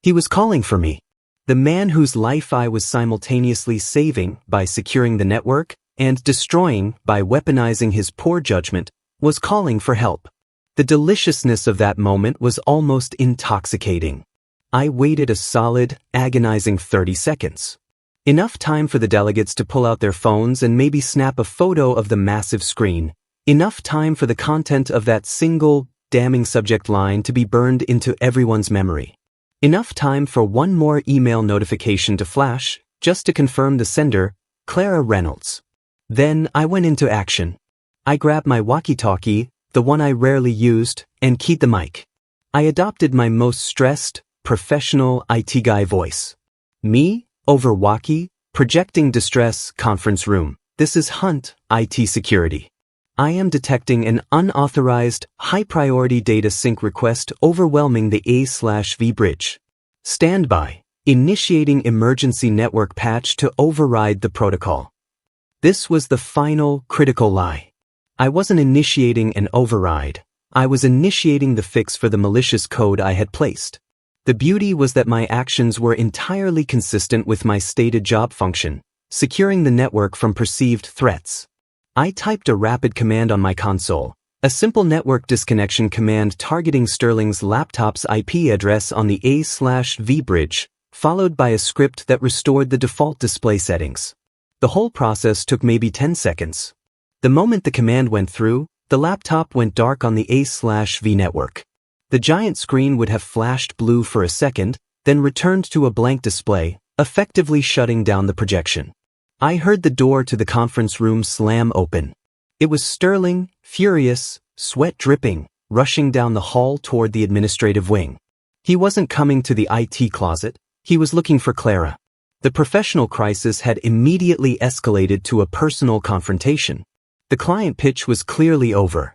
He was calling for me. The man whose life I was simultaneously saving by securing the network and destroying by weaponizing his poor judgment was calling for help. The deliciousness of that moment was almost intoxicating. I waited a solid, agonizing 30 seconds. Enough time for the delegates to pull out their phones and maybe snap a photo of the massive screen. Enough time for the content of that single, damning subject line to be burned into everyone's memory. Enough time for one more email notification to flash, just to confirm the sender, Clara Reynolds. Then I went into action. I grabbed my walkie-talkie, the one I rarely used, and keyed the mic. I adopted my most stressed, professional IT guy voice. Me, over walkie, projecting distress, conference room. This is Hunt, IT security. I am detecting an unauthorized, high-priority data sync request overwhelming the A/V bridge. Stand by. Initiating emergency network patch to override the protocol. This was the final, critical lie. I wasn't initiating an override. I was initiating the fix for the malicious code I had placed. The beauty was that my actions were entirely consistent with my stated job function, securing the network from perceived threats. I typed a rapid command on my console, a simple network disconnection command targeting Sterling's laptop's IP address on the A/V bridge, followed by a script that restored the default display settings. The whole process took maybe 10 seconds. The moment the command went through, the laptop went dark on the A/V network. The giant screen would have flashed blue for a second, then returned to a blank display, effectively shutting down the projection. I heard the door to the conference room slam open. It was Sterling, furious, sweat dripping, rushing down the hall toward the administrative wing. He wasn't coming to the IT closet, he was looking for Clara. The professional crisis had immediately escalated to a personal confrontation. The client pitch was clearly over.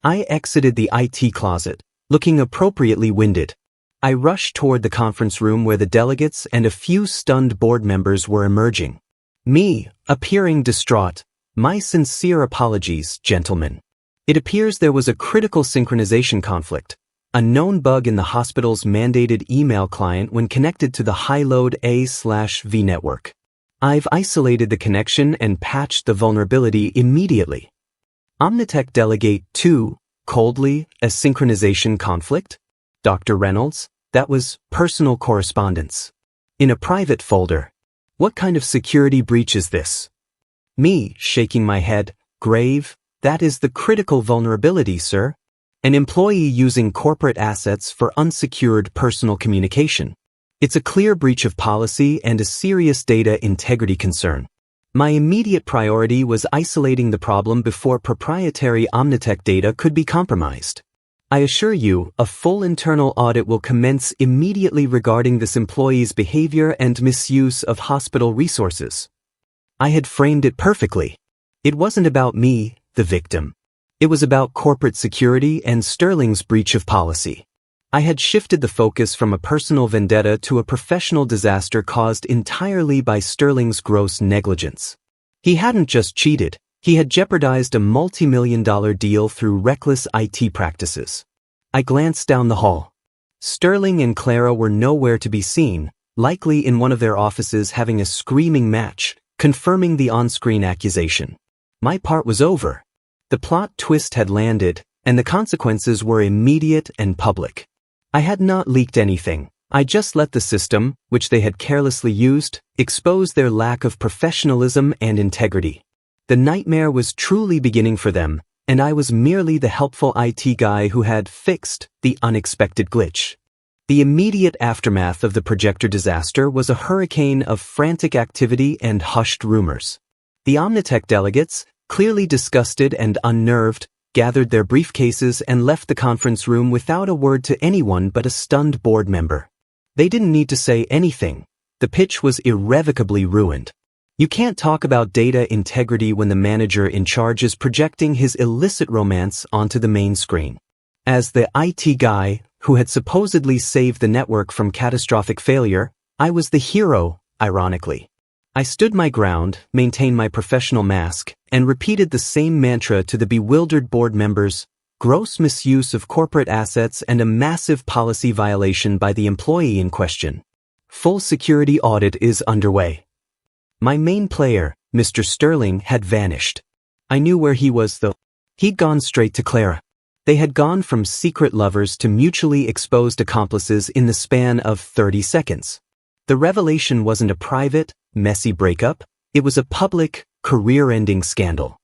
I exited the IT closet, looking appropriately winded. I rushed toward the conference room where the delegates and a few stunned board members were emerging. Me, appearing distraught. My sincere apologies, gentlemen. It appears there was a critical synchronization conflict, a known bug in the hospital's mandated email client when connected to the high-load A/V network. I've isolated the connection and patched the vulnerability immediately. Omnitech Delegate 2, coldly, a synchronization conflict? Dr. Reynolds, that was personal correspondence. In a private folder. What kind of security breach is this? Me, shaking my head, grave, that is the critical vulnerability, sir. An employee using corporate assets for unsecured personal communication. It's a clear breach of policy and a serious data integrity concern. My immediate priority was isolating the problem before proprietary Omnitech data could be compromised. I assure you, a full internal audit will commence immediately regarding this employee's behavior and misuse of hospital resources. I had framed it perfectly. It wasn't about me, the victim. It was about corporate security and Sterling's breach of policy. I had shifted the focus from a personal vendetta to a professional disaster caused entirely by Sterling's gross negligence. He hadn't just cheated, he had jeopardized a multi-million-dollar deal through reckless IT practices. I glanced down the hall. Sterling and Clara were nowhere to be seen, likely in one of their offices having a screaming match, confirming the on-screen accusation. My part was over. The plot twist had landed, and the consequences were immediate and public. I had not leaked anything. I just let the system, which they had carelessly used, expose their lack of professionalism and integrity. The nightmare was truly beginning for them, and I was merely the helpful IT guy who had fixed the unexpected glitch. The immediate aftermath of the projector disaster was a hurricane of frantic activity and hushed rumors. The Omnitech delegates, clearly disgusted and unnerved, gathered their briefcases and left the conference room without a word to anyone but a stunned board member. They didn't need to say anything. The pitch was irrevocably ruined. You can't talk about data integrity when the manager in charge is projecting his illicit romance onto the main screen. As the IT guy, who had supposedly saved the network from catastrophic failure, I was the hero, ironically. I stood my ground, maintained my professional mask, and repeated the same mantra to the bewildered board members: gross misuse of corporate assets and a massive policy violation by the employee in question. Full security audit is underway. My main player, Mr. Sterling, had vanished. I knew where he was though. He'd gone straight to Clara. They had gone from secret lovers to mutually exposed accomplices in the span of 30 seconds. The revelation wasn't a private, messy breakup, it was a public, career-ending scandal.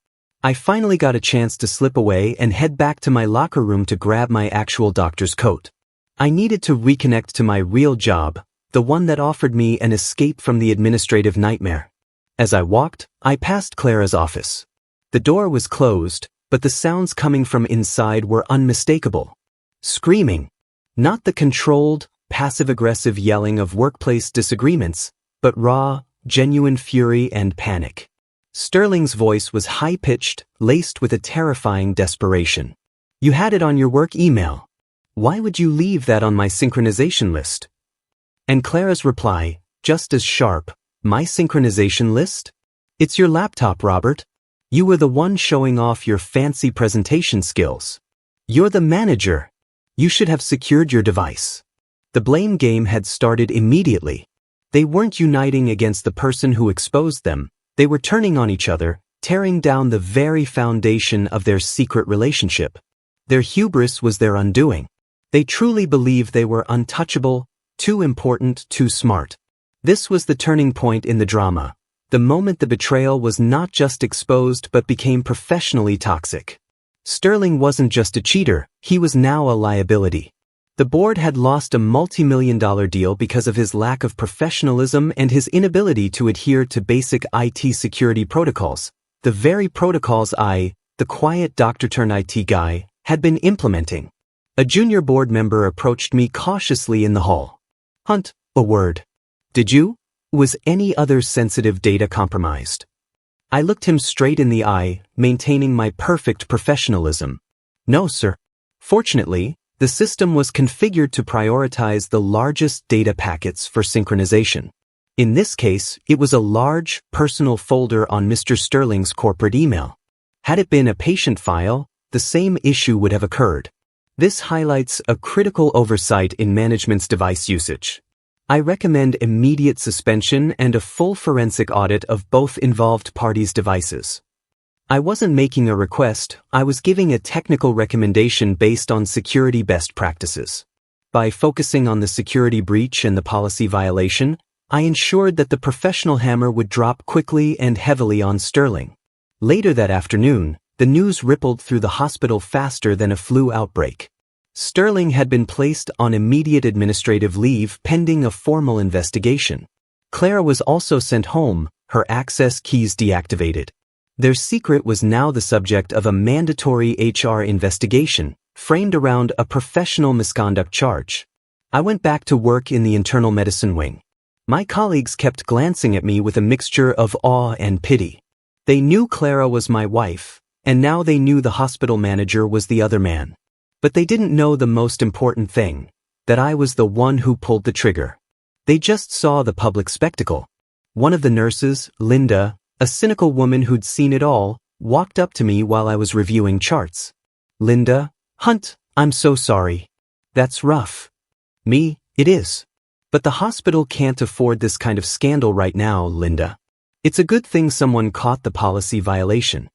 I finally got a chance to slip away and head back to my locker room to grab my actual doctor's coat. I needed to reconnect to my real job, the one that offered me an escape from the administrative nightmare. As I walked, I passed Clara's office. The door was closed, but the sounds coming from inside were unmistakable. Screaming. Not the controlled, passive-aggressive yelling of workplace disagreements, but raw, genuine fury and panic. Sterling's voice was high-pitched, laced with a terrifying desperation. "You had it on your work email. Why would you leave that on my synchronization list?" And Clara's reply, just as sharp, "My synchronization list? It's your laptop, Robert. You were the one showing off your fancy presentation skills. You're the manager. You should have secured your device." The blame game had started immediately. They weren't uniting against the person who exposed them, they were turning on each other, tearing down the very foundation of their secret relationship. Their hubris was their undoing. They truly believed they were untouchable, too important, too smart. This was the turning point in the drama, the moment the betrayal was not just exposed but became professionally toxic. Sterling wasn't just a cheater, he was now a liability. The board had lost a multi-million-dollar deal because of his lack of professionalism and his inability to adhere to basic IT security protocols, the very protocols the quiet doctor-turned-IT guy, had been implementing. A junior board member approached me cautiously in the hall. "Hunt, a word. Did you? Was any other sensitive data compromised?" I looked him straight in the eye, maintaining my perfect professionalism. "No, sir. Fortunately, the system was configured to prioritize the largest data packets for synchronization. In this case, it was a large, personal folder on Mr. Sterling's corporate email. Had it been a patient file, the same issue would have occurred. This highlights a critical oversight in management's device usage. I recommend immediate suspension and a full forensic audit of both involved parties' devices." I wasn't making a request, I was giving a technical recommendation based on security best practices. By focusing on the security breach and the policy violation, I ensured that the professional hammer would drop quickly and heavily on Sterling. Later that afternoon, the news rippled through the hospital faster than a flu outbreak. Sterling had been placed on immediate administrative leave pending a formal investigation. Clara was also sent home, her access keys deactivated. Their secret was now the subject of a mandatory HR investigation, framed around a professional misconduct charge. I went back to work in the internal medicine wing. My colleagues kept glancing at me with a mixture of awe and pity. They knew Clara was my wife, and now they knew the hospital manager was the other man. But they didn't know the most important thing, that I was the one who pulled the trigger. They just saw the public spectacle. One of the nurses, Linda, a cynical woman who'd seen it all, walked up to me while I was reviewing charts. "Linda, Hunt, I'm so sorry. That's rough." "Me, it is. But the hospital can't afford this kind of scandal right now, Linda. It's a good thing someone caught the policy violation."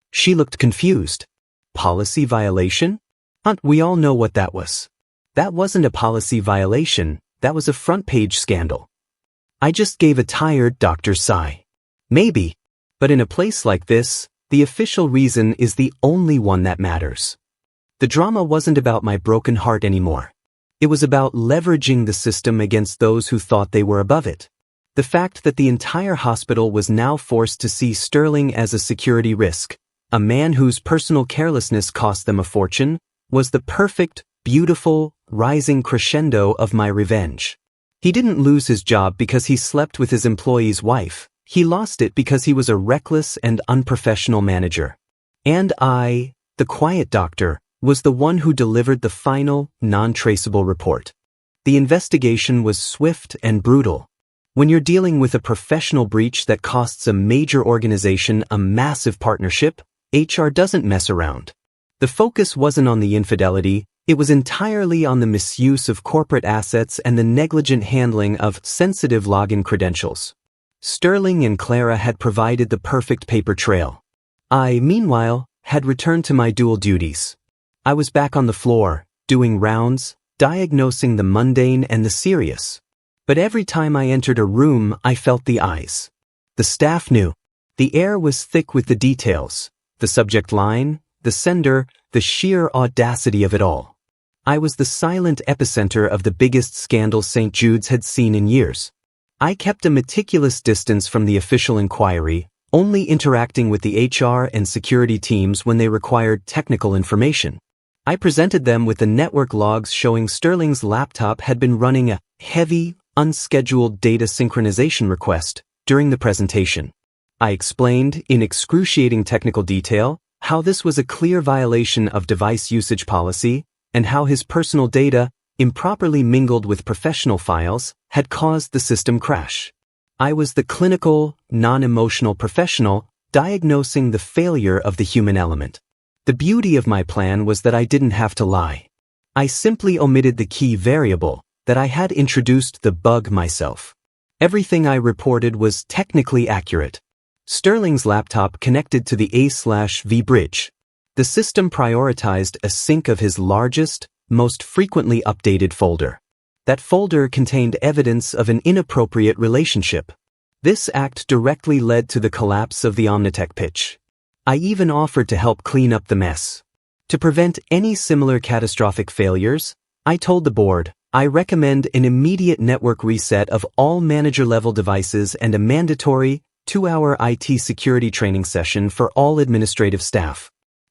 She looked confused. "Policy violation? Hunt, we all know what that was. That wasn't a policy violation, that was a front-page scandal." I just gave a tired doctor's sigh. "Maybe, but in a place like this, the official reason is the only one that matters." The drama wasn't about my broken heart anymore. It was about leveraging the system against those who thought they were above it. The fact that the entire hospital was now forced to see Sterling as a security risk, a man whose personal carelessness cost them a fortune, was the perfect, beautiful, rising crescendo of my revenge. He didn't lose his job because he slept with his employee's wife. He lost it because he was a reckless and unprofessional manager. And I, the quiet doctor, was the one who delivered the final, non-traceable report. The investigation was swift and brutal. When you're dealing with a professional breach that costs a major organization a massive partnership, HR doesn't mess around. The focus wasn't on the infidelity, it was entirely on the misuse of corporate assets and the negligent handling of sensitive login credentials. Sterling and Clara had provided the perfect paper trail. I, meanwhile, had returned to my dual duties. I was back on the floor, doing rounds, diagnosing the mundane and the serious. But every time I entered a room, I felt the eyes. The staff knew. The air was thick with the details, the subject line, the sender, the sheer audacity of it all. I was the silent epicenter of the biggest scandal St. Jude's had seen in years. I kept a meticulous distance from the official inquiry, only interacting with the HR and security teams when they required technical information. I presented them with the network logs showing Sterling's laptop had been running a heavy, unscheduled data synchronization request during the presentation. I explained, in excruciating technical detail, how this was a clear violation of device usage policy, and how his personal data, improperly mingled with professional files, had caused the system crash. I was the clinical, non-emotional professional, diagnosing the failure of the human element. The beauty of my plan was that I didn't have to lie. I simply omitted the key variable, that I had introduced the bug myself. Everything I reported was technically accurate. Sterling's laptop connected to the A/V bridge. The system prioritized a sync of his largest, most frequently updated folder. That folder contained evidence of an inappropriate relationship. This act directly led to the collapse of the Omnitech pitch. I even offered to help clean up the mess. To prevent any similar catastrophic failures, I told the board, I recommend an immediate network reset of all manager-level devices and a mandatory 2-hour IT security training session for all administrative staff.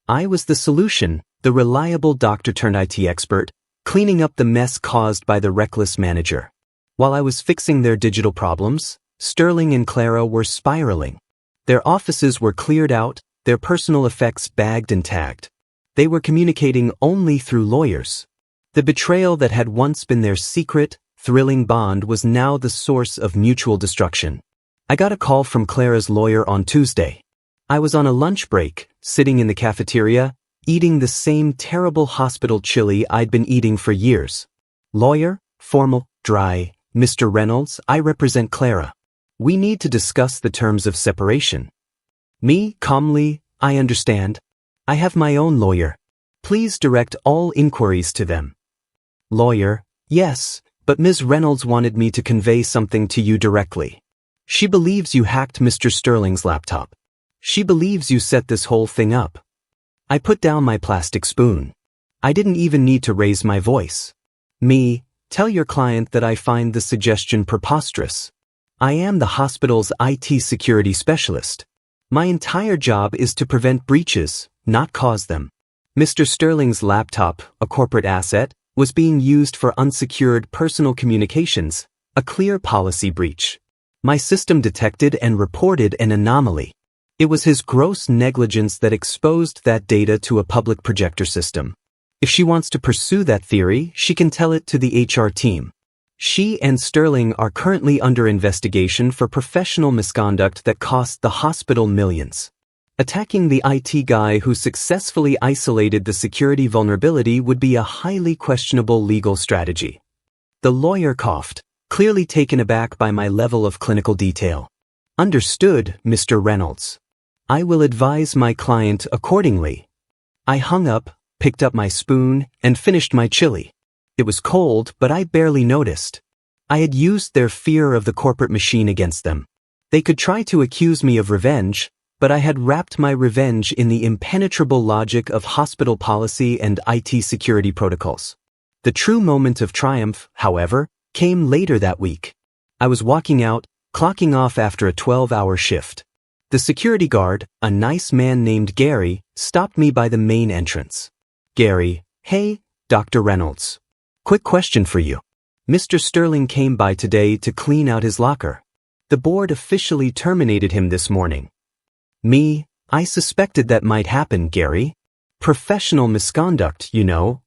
I was the solution, the reliable doctor-turned-IT expert, cleaning up the mess caused by the reckless manager. While I was fixing their digital problems, Sterling and Clara were spiraling. Their offices were cleared out, their personal effects bagged and tagged. They were communicating only through lawyers. The betrayal that had once been their secret, thrilling bond was now the source of mutual destruction. I got a call from Clara's lawyer on Tuesday. I was on a lunch break, sitting in the cafeteria, eating the same terrible hospital chili I'd been eating for years. Lawyer, formal, dry, Mr. Reynolds, I represent Clara. We need to discuss the terms of separation. Me, calmly, I understand. I have my own lawyer. Please direct all inquiries to them. Lawyer, yes, but Ms. Reynolds wanted me to convey something to you directly. She believes you hacked Mr. Sterling's laptop. She believes you set this whole thing up. I put down my plastic spoon. I didn't even need to raise my voice. Me, tell your client that I find the suggestion preposterous. I am the hospital's IT security specialist. My entire job is to prevent breaches, not cause them. Mr. Sterling's laptop, a corporate asset, was being used for unsecured personal communications, a clear policy breach. My system detected and reported an anomaly. It was his gross negligence that exposed that data to a public projector system. If she wants to pursue that theory, she can tell it to the HR team. She and Sterling are currently under investigation for professional misconduct that cost the hospital millions. Attacking the IT guy who successfully isolated the security vulnerability would be a highly questionable legal strategy. The lawyer coughed, clearly taken aback by my level of clinical detail. Understood, Mr. Reynolds. I will advise my client accordingly. I hung up, picked up my spoon, and finished my chili. It was cold, but I barely noticed. I had used their fear of the corporate machine against them. They could try to accuse me of revenge, but I had wrapped my revenge in the impenetrable logic of hospital policy and IT security protocols. The true moment of triumph, however, came later that week. I was walking out, clocking off after a 12-hour shift. The security guard, a nice man named Gary, stopped me by the main entrance. Gary, hey, Dr. Reynolds. Quick question for you. Mr. Sterling came by today to clean out his locker. The board officially terminated him this morning. Me, I suspected that might happen, Gary. Professional misconduct, you know.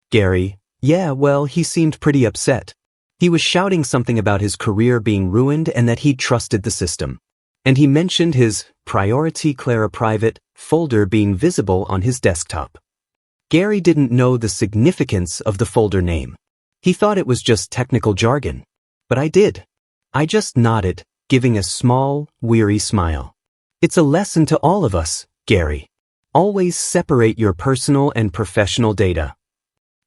Gary, yeah, well, he seemed pretty upset. He was shouting something about his career being ruined and that he'd trusted the system. And he mentioned his Priority Clara Private folder being visible on his desktop. Gary didn't know the significance of the folder name. He thought it was just technical jargon. But I did. I just nodded, giving a small, weary smile. It's a lesson to all of us, Gary. Always separate your personal and professional data.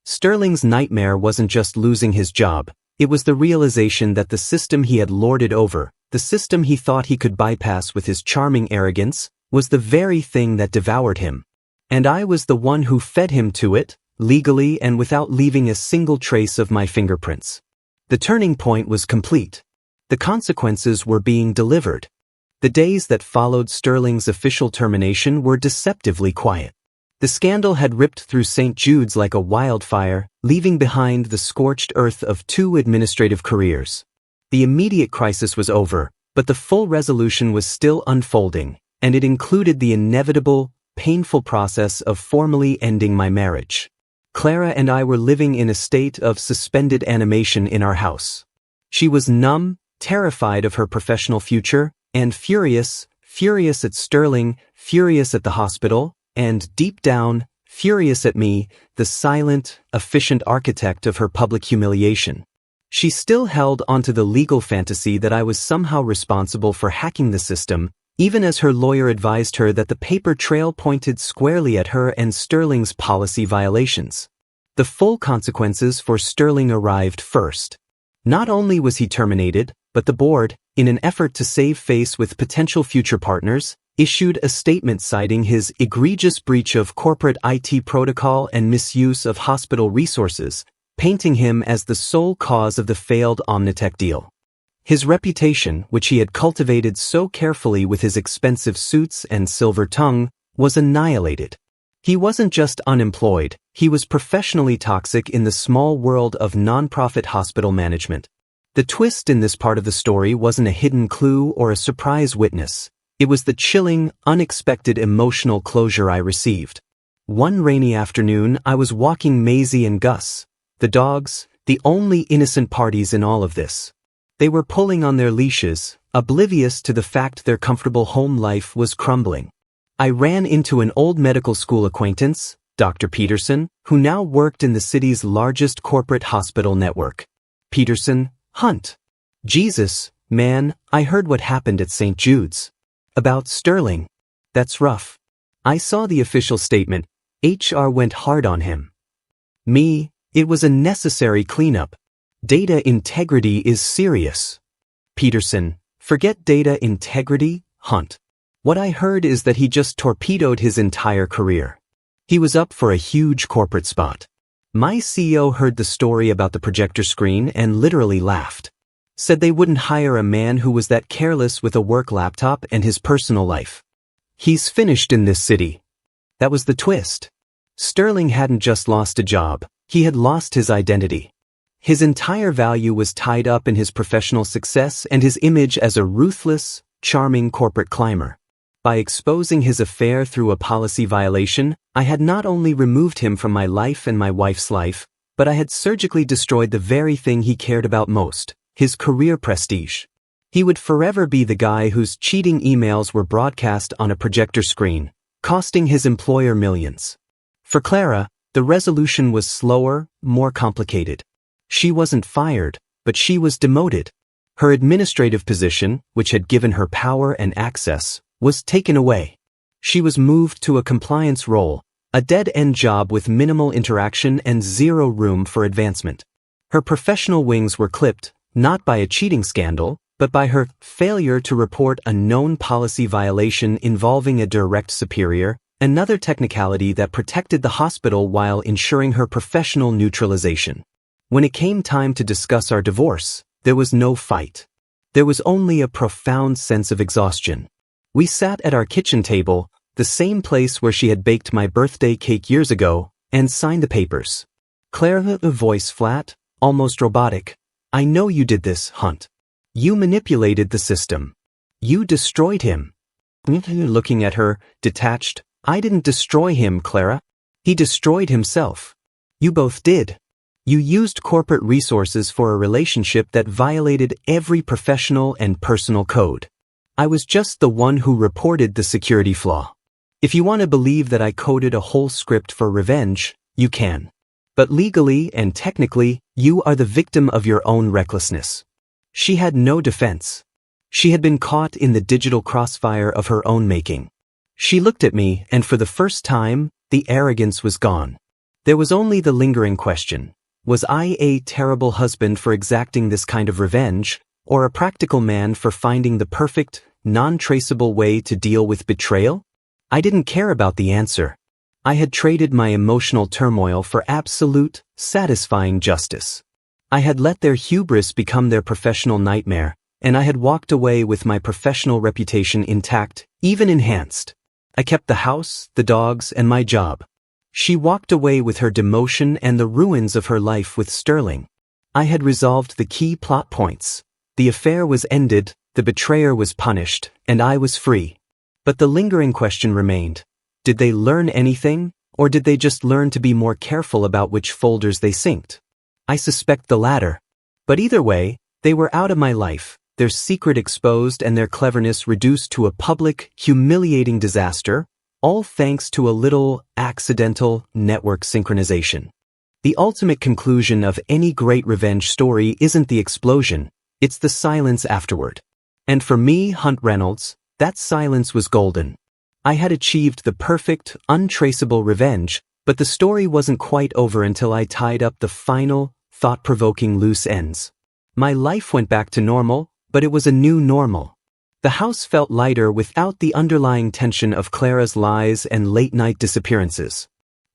Sterling's nightmare wasn't just losing his job, it was the realization that the system he had lorded over, the system he thought he could bypass with his charming arrogance, was the very thing that devoured him. And I was the one who fed him to it, legally and without leaving a single trace of my fingerprints. The turning point was complete. The consequences were being delivered. The days that followed Sterling's official termination were deceptively quiet. The scandal had ripped through St. Jude's like a wildfire, leaving behind the scorched earth of 2 administrative careers. The immediate crisis was over, but the full resolution was still unfolding, and it included the inevitable, painful process of formally ending my marriage. Clara and I were living in a state of suspended animation in our house. She was numb, terrified of her professional future, and furious at Sterling, furious at the hospital, and deep down, furious at me, the silent, efficient architect of her public humiliation. She still held onto the legal fantasy that I was somehow responsible for hacking the system, even as her lawyer advised her that the paper trail pointed squarely at her and Sterling's policy violations. The full consequences for Sterling arrived first. Not only was he terminated, but the board, in an effort to save face with potential future partners, issued a statement citing his egregious breach of corporate IT protocol and misuse of hospital resources, painting him as the sole cause of the failed Omnitech deal. His reputation, which he had cultivated so carefully with his expensive suits and silver tongue, was annihilated. He wasn't just unemployed, he was professionally toxic in the small world of nonprofit hospital management. The twist in this part of the story wasn't a hidden clue or a surprise witness. It was the chilling, unexpected emotional closure I received. One rainy afternoon, I was walking Maisie and Gus, the dogs, the only innocent parties in all of this. They were pulling on their leashes, oblivious to the fact their comfortable home life was crumbling. I ran into an old medical school acquaintance, Dr. Peterson, who now worked in the city's largest corporate hospital network. Peterson, Hunt. Jesus, man, I heard what happened at St. Jude's. About Sterling. That's rough. I saw the official statement. HR went hard on him. Me, it was a necessary cleanup. Data integrity is serious. Peterson, forget data integrity, Hunt. What I heard is that he just torpedoed his entire career. He was up for a huge corporate spot. My CEO heard the story about the projector screen and literally laughed. Said they wouldn't hire a man who was that careless with a work laptop and his personal life. He's finished in this city. That was the twist. Sterling hadn't just lost a job, he had lost his identity. His entire value was tied up in his professional success and his image as a ruthless, charming corporate climber. By exposing his affair through a policy violation, I had not only removed him from my life and my wife's life, but I had surgically destroyed the very thing he cared about most, his career prestige. He would forever be the guy whose cheating emails were broadcast on a projector screen, costing his employer millions. For Clara, the resolution was slower, more complicated. She wasn't fired, but she was demoted. Her administrative position, which had given her power and access, was taken away. She was moved to a compliance role, a dead-end job with minimal interaction and zero room for advancement. Her professional wings were clipped, not by a cheating scandal, but by her failure to report a known policy violation involving a direct superior, another technicality that protected the hospital while ensuring her professional neutralization. When it came time to discuss our divorce, there was no fight. There was only a profound sense of exhaustion. We sat at our kitchen table, the same place where she had baked my birthday cake years ago, and signed the papers. Claire, a voice flat, almost robotic. I know you did this, Hunt. You manipulated the system. You destroyed him. Looking at her, detached. I didn't destroy him, Clara. He destroyed himself. You both did. You used corporate resources for a relationship that violated every professional and personal code. I was just the one who reported the security flaw. If you want to believe that I coded a whole script for revenge, you can. But legally and technically, you are the victim of your own recklessness. She had no defense. She had been caught in the digital crossfire of her own making. She looked at me, and for the first time, the arrogance was gone. There was only the lingering question. Was I a terrible husband for exacting this kind of revenge, or a practical man for finding the perfect, non-traceable way to deal with betrayal? I didn't care about the answer. I had traded my emotional turmoil for absolute, satisfying justice. I had let their hubris become their professional nightmare, and I had walked away with my professional reputation intact, even enhanced. I kept the house, the dogs, and my job. She walked away with her demotion and the ruins of her life with Sterling. I had resolved the key plot points. The affair was ended, the betrayer was punished, and I was free. But the lingering question remained. Did they learn anything, or did they just learn to be more careful about which folders they synced? I suspect the latter. But either way, they were out of my life, their secret exposed and their cleverness reduced to a public, humiliating disaster, all thanks to a little, accidental network synchronization. The ultimate conclusion of any great revenge story isn't the explosion, it's the silence afterward. And for me, Hunt Reynolds, that silence was golden. I had achieved the perfect, untraceable revenge, but the story wasn't quite over until I tied up the final, thought-provoking loose ends. My life went back to normal, but it was a new normal. The house felt lighter without the underlying tension of Clara's lies and late-night disappearances.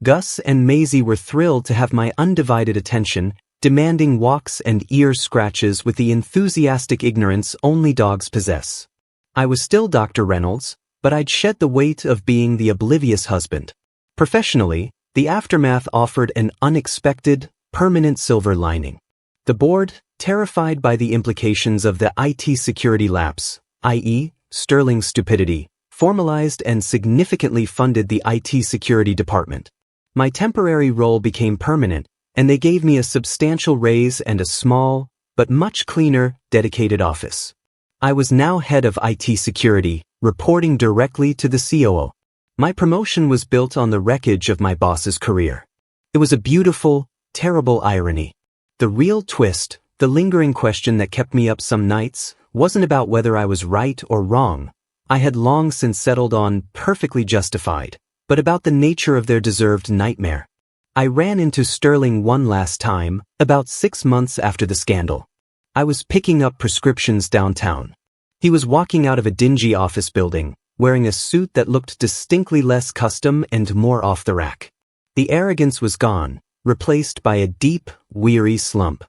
Gus and Maisie were thrilled to have my undivided attention, demanding walks and ear scratches with the enthusiastic ignorance only dogs possess. I was still Dr. Reynolds, but I'd shed the weight of being the oblivious husband. Professionally, the aftermath offered an unexpected, permanent silver lining. The board, terrified by the implications of the IT security lapse, i.e., Sterling's stupidity, formalized and significantly funded the IT security department. My temporary role became permanent, and they gave me a substantial raise and a small, but much cleaner, dedicated office. I was now head of IT security, reporting directly to the COO. My promotion was built on the wreckage of my boss's career. It was a beautiful, terrible irony. The real twist, the lingering question that kept me up some nights, wasn't about whether I was right or wrong. I had long since settled on perfectly justified, but about the nature of their deserved nightmare. I ran into Sterling one last time, about 6 months after the scandal. I was picking up prescriptions downtown. He was walking out of a dingy office building, wearing a suit that looked distinctly less custom and more off the rack. The arrogance was gone, replaced by a deep, weary slump.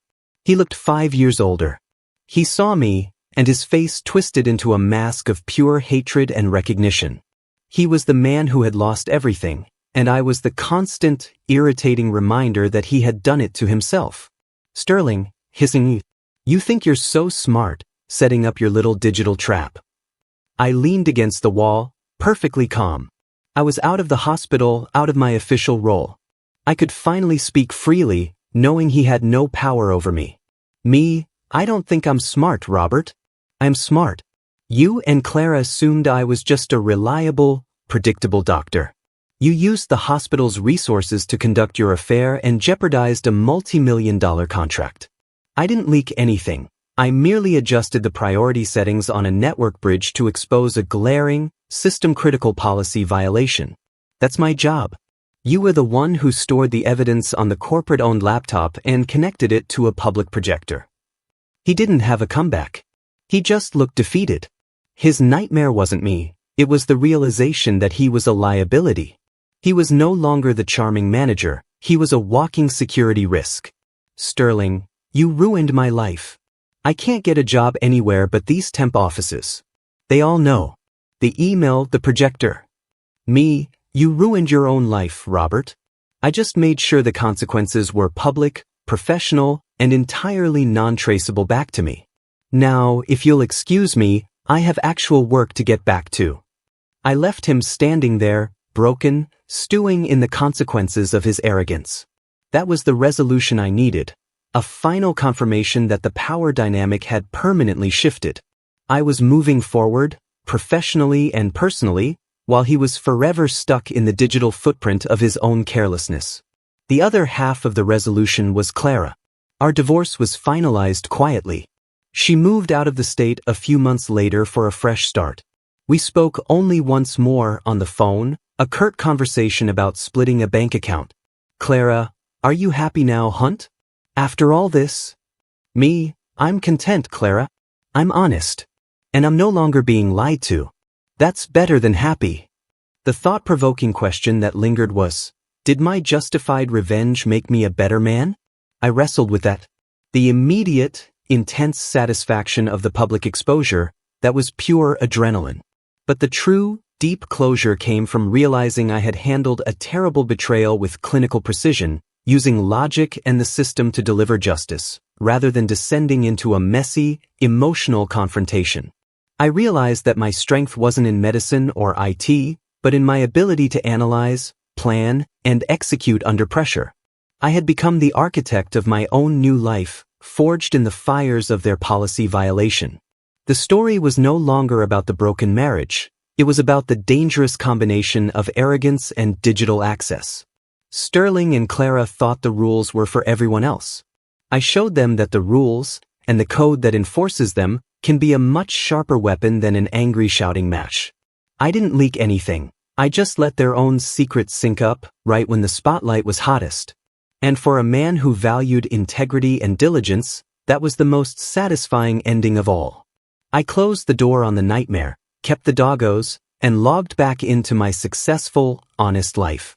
He looked 5 years older. He saw me, and his face twisted into a mask of pure hatred and recognition. He was the man who had lost everything, and I was the constant, irritating reminder that he had done it to himself. Sterling, hissing, "You think you're so smart, setting up your little digital trap." I leaned against the wall, perfectly calm. I was out of the hospital, out of my official role. I could finally speak freely, knowing he had no power over me. Me, I don't think I'm smart, Robert. I'm smart. You and Clara assumed I was just a reliable, predictable doctor. You used the hospital's resources to conduct your affair and jeopardized a multi-million-dollar contract. I didn't leak anything. I merely adjusted the priority settings on a network bridge to expose a glaring, system-critical policy violation. That's my job. You were the one who stored the evidence on the corporate-owned laptop and connected it to a public projector. He didn't have a comeback. He just looked defeated. His nightmare wasn't me, it was the realization that he was a liability. He was no longer the charming manager, he was a walking security risk. Sterling, you ruined my life. I can't get a job anywhere but these temp offices. They all know. The email, the projector. Me, you ruined your own life, Robert. I just made sure the consequences were public, professional, and entirely non-traceable back to me. Now, if you'll excuse me, I have actual work to get back to. I left him standing there, broken, stewing in the consequences of his arrogance. That was the resolution I needed, a final confirmation that the power dynamic had permanently shifted. I was moving forward, professionally and personally, while he was forever stuck in the digital footprint of his own carelessness. The other half of the resolution was Clara. Our divorce was finalized quietly. She moved out of the state a few months later for a fresh start. We spoke only once more on the phone, a curt conversation about splitting a bank account. Clara, are you happy now, Hunt? After all this? Me, I'm content, Clara. I'm honest. And I'm no longer being lied to. That's better than happy. The thought-provoking question that lingered was, did my justified revenge make me a better man? I wrestled with that. The immediate, intense satisfaction of the public exposure, that was pure adrenaline. But the true, deep closure came from realizing I had handled a terrible betrayal with clinical precision, using logic and the system to deliver justice, rather than descending into a messy, emotional confrontation. I realized that my strength wasn't in medicine or IT, but in my ability to analyze, plan, and execute under pressure. I had become the architect of my own new life, forged in the fires of their policy violation. The story was no longer about the broken marriage. It was about the dangerous combination of arrogance and digital access. Sterling and Clara thought the rules were for everyone else. I showed them that the rules, and the code that enforces them, can be a much sharper weapon than an angry shouting match. I didn't leak anything. I just let their own secrets sync up, right when the spotlight was hottest. And for a man who valued integrity and diligence, that was the most satisfying ending of all. I closed the door on the nightmare, kept the doggos, and logged back into my successful, honest life.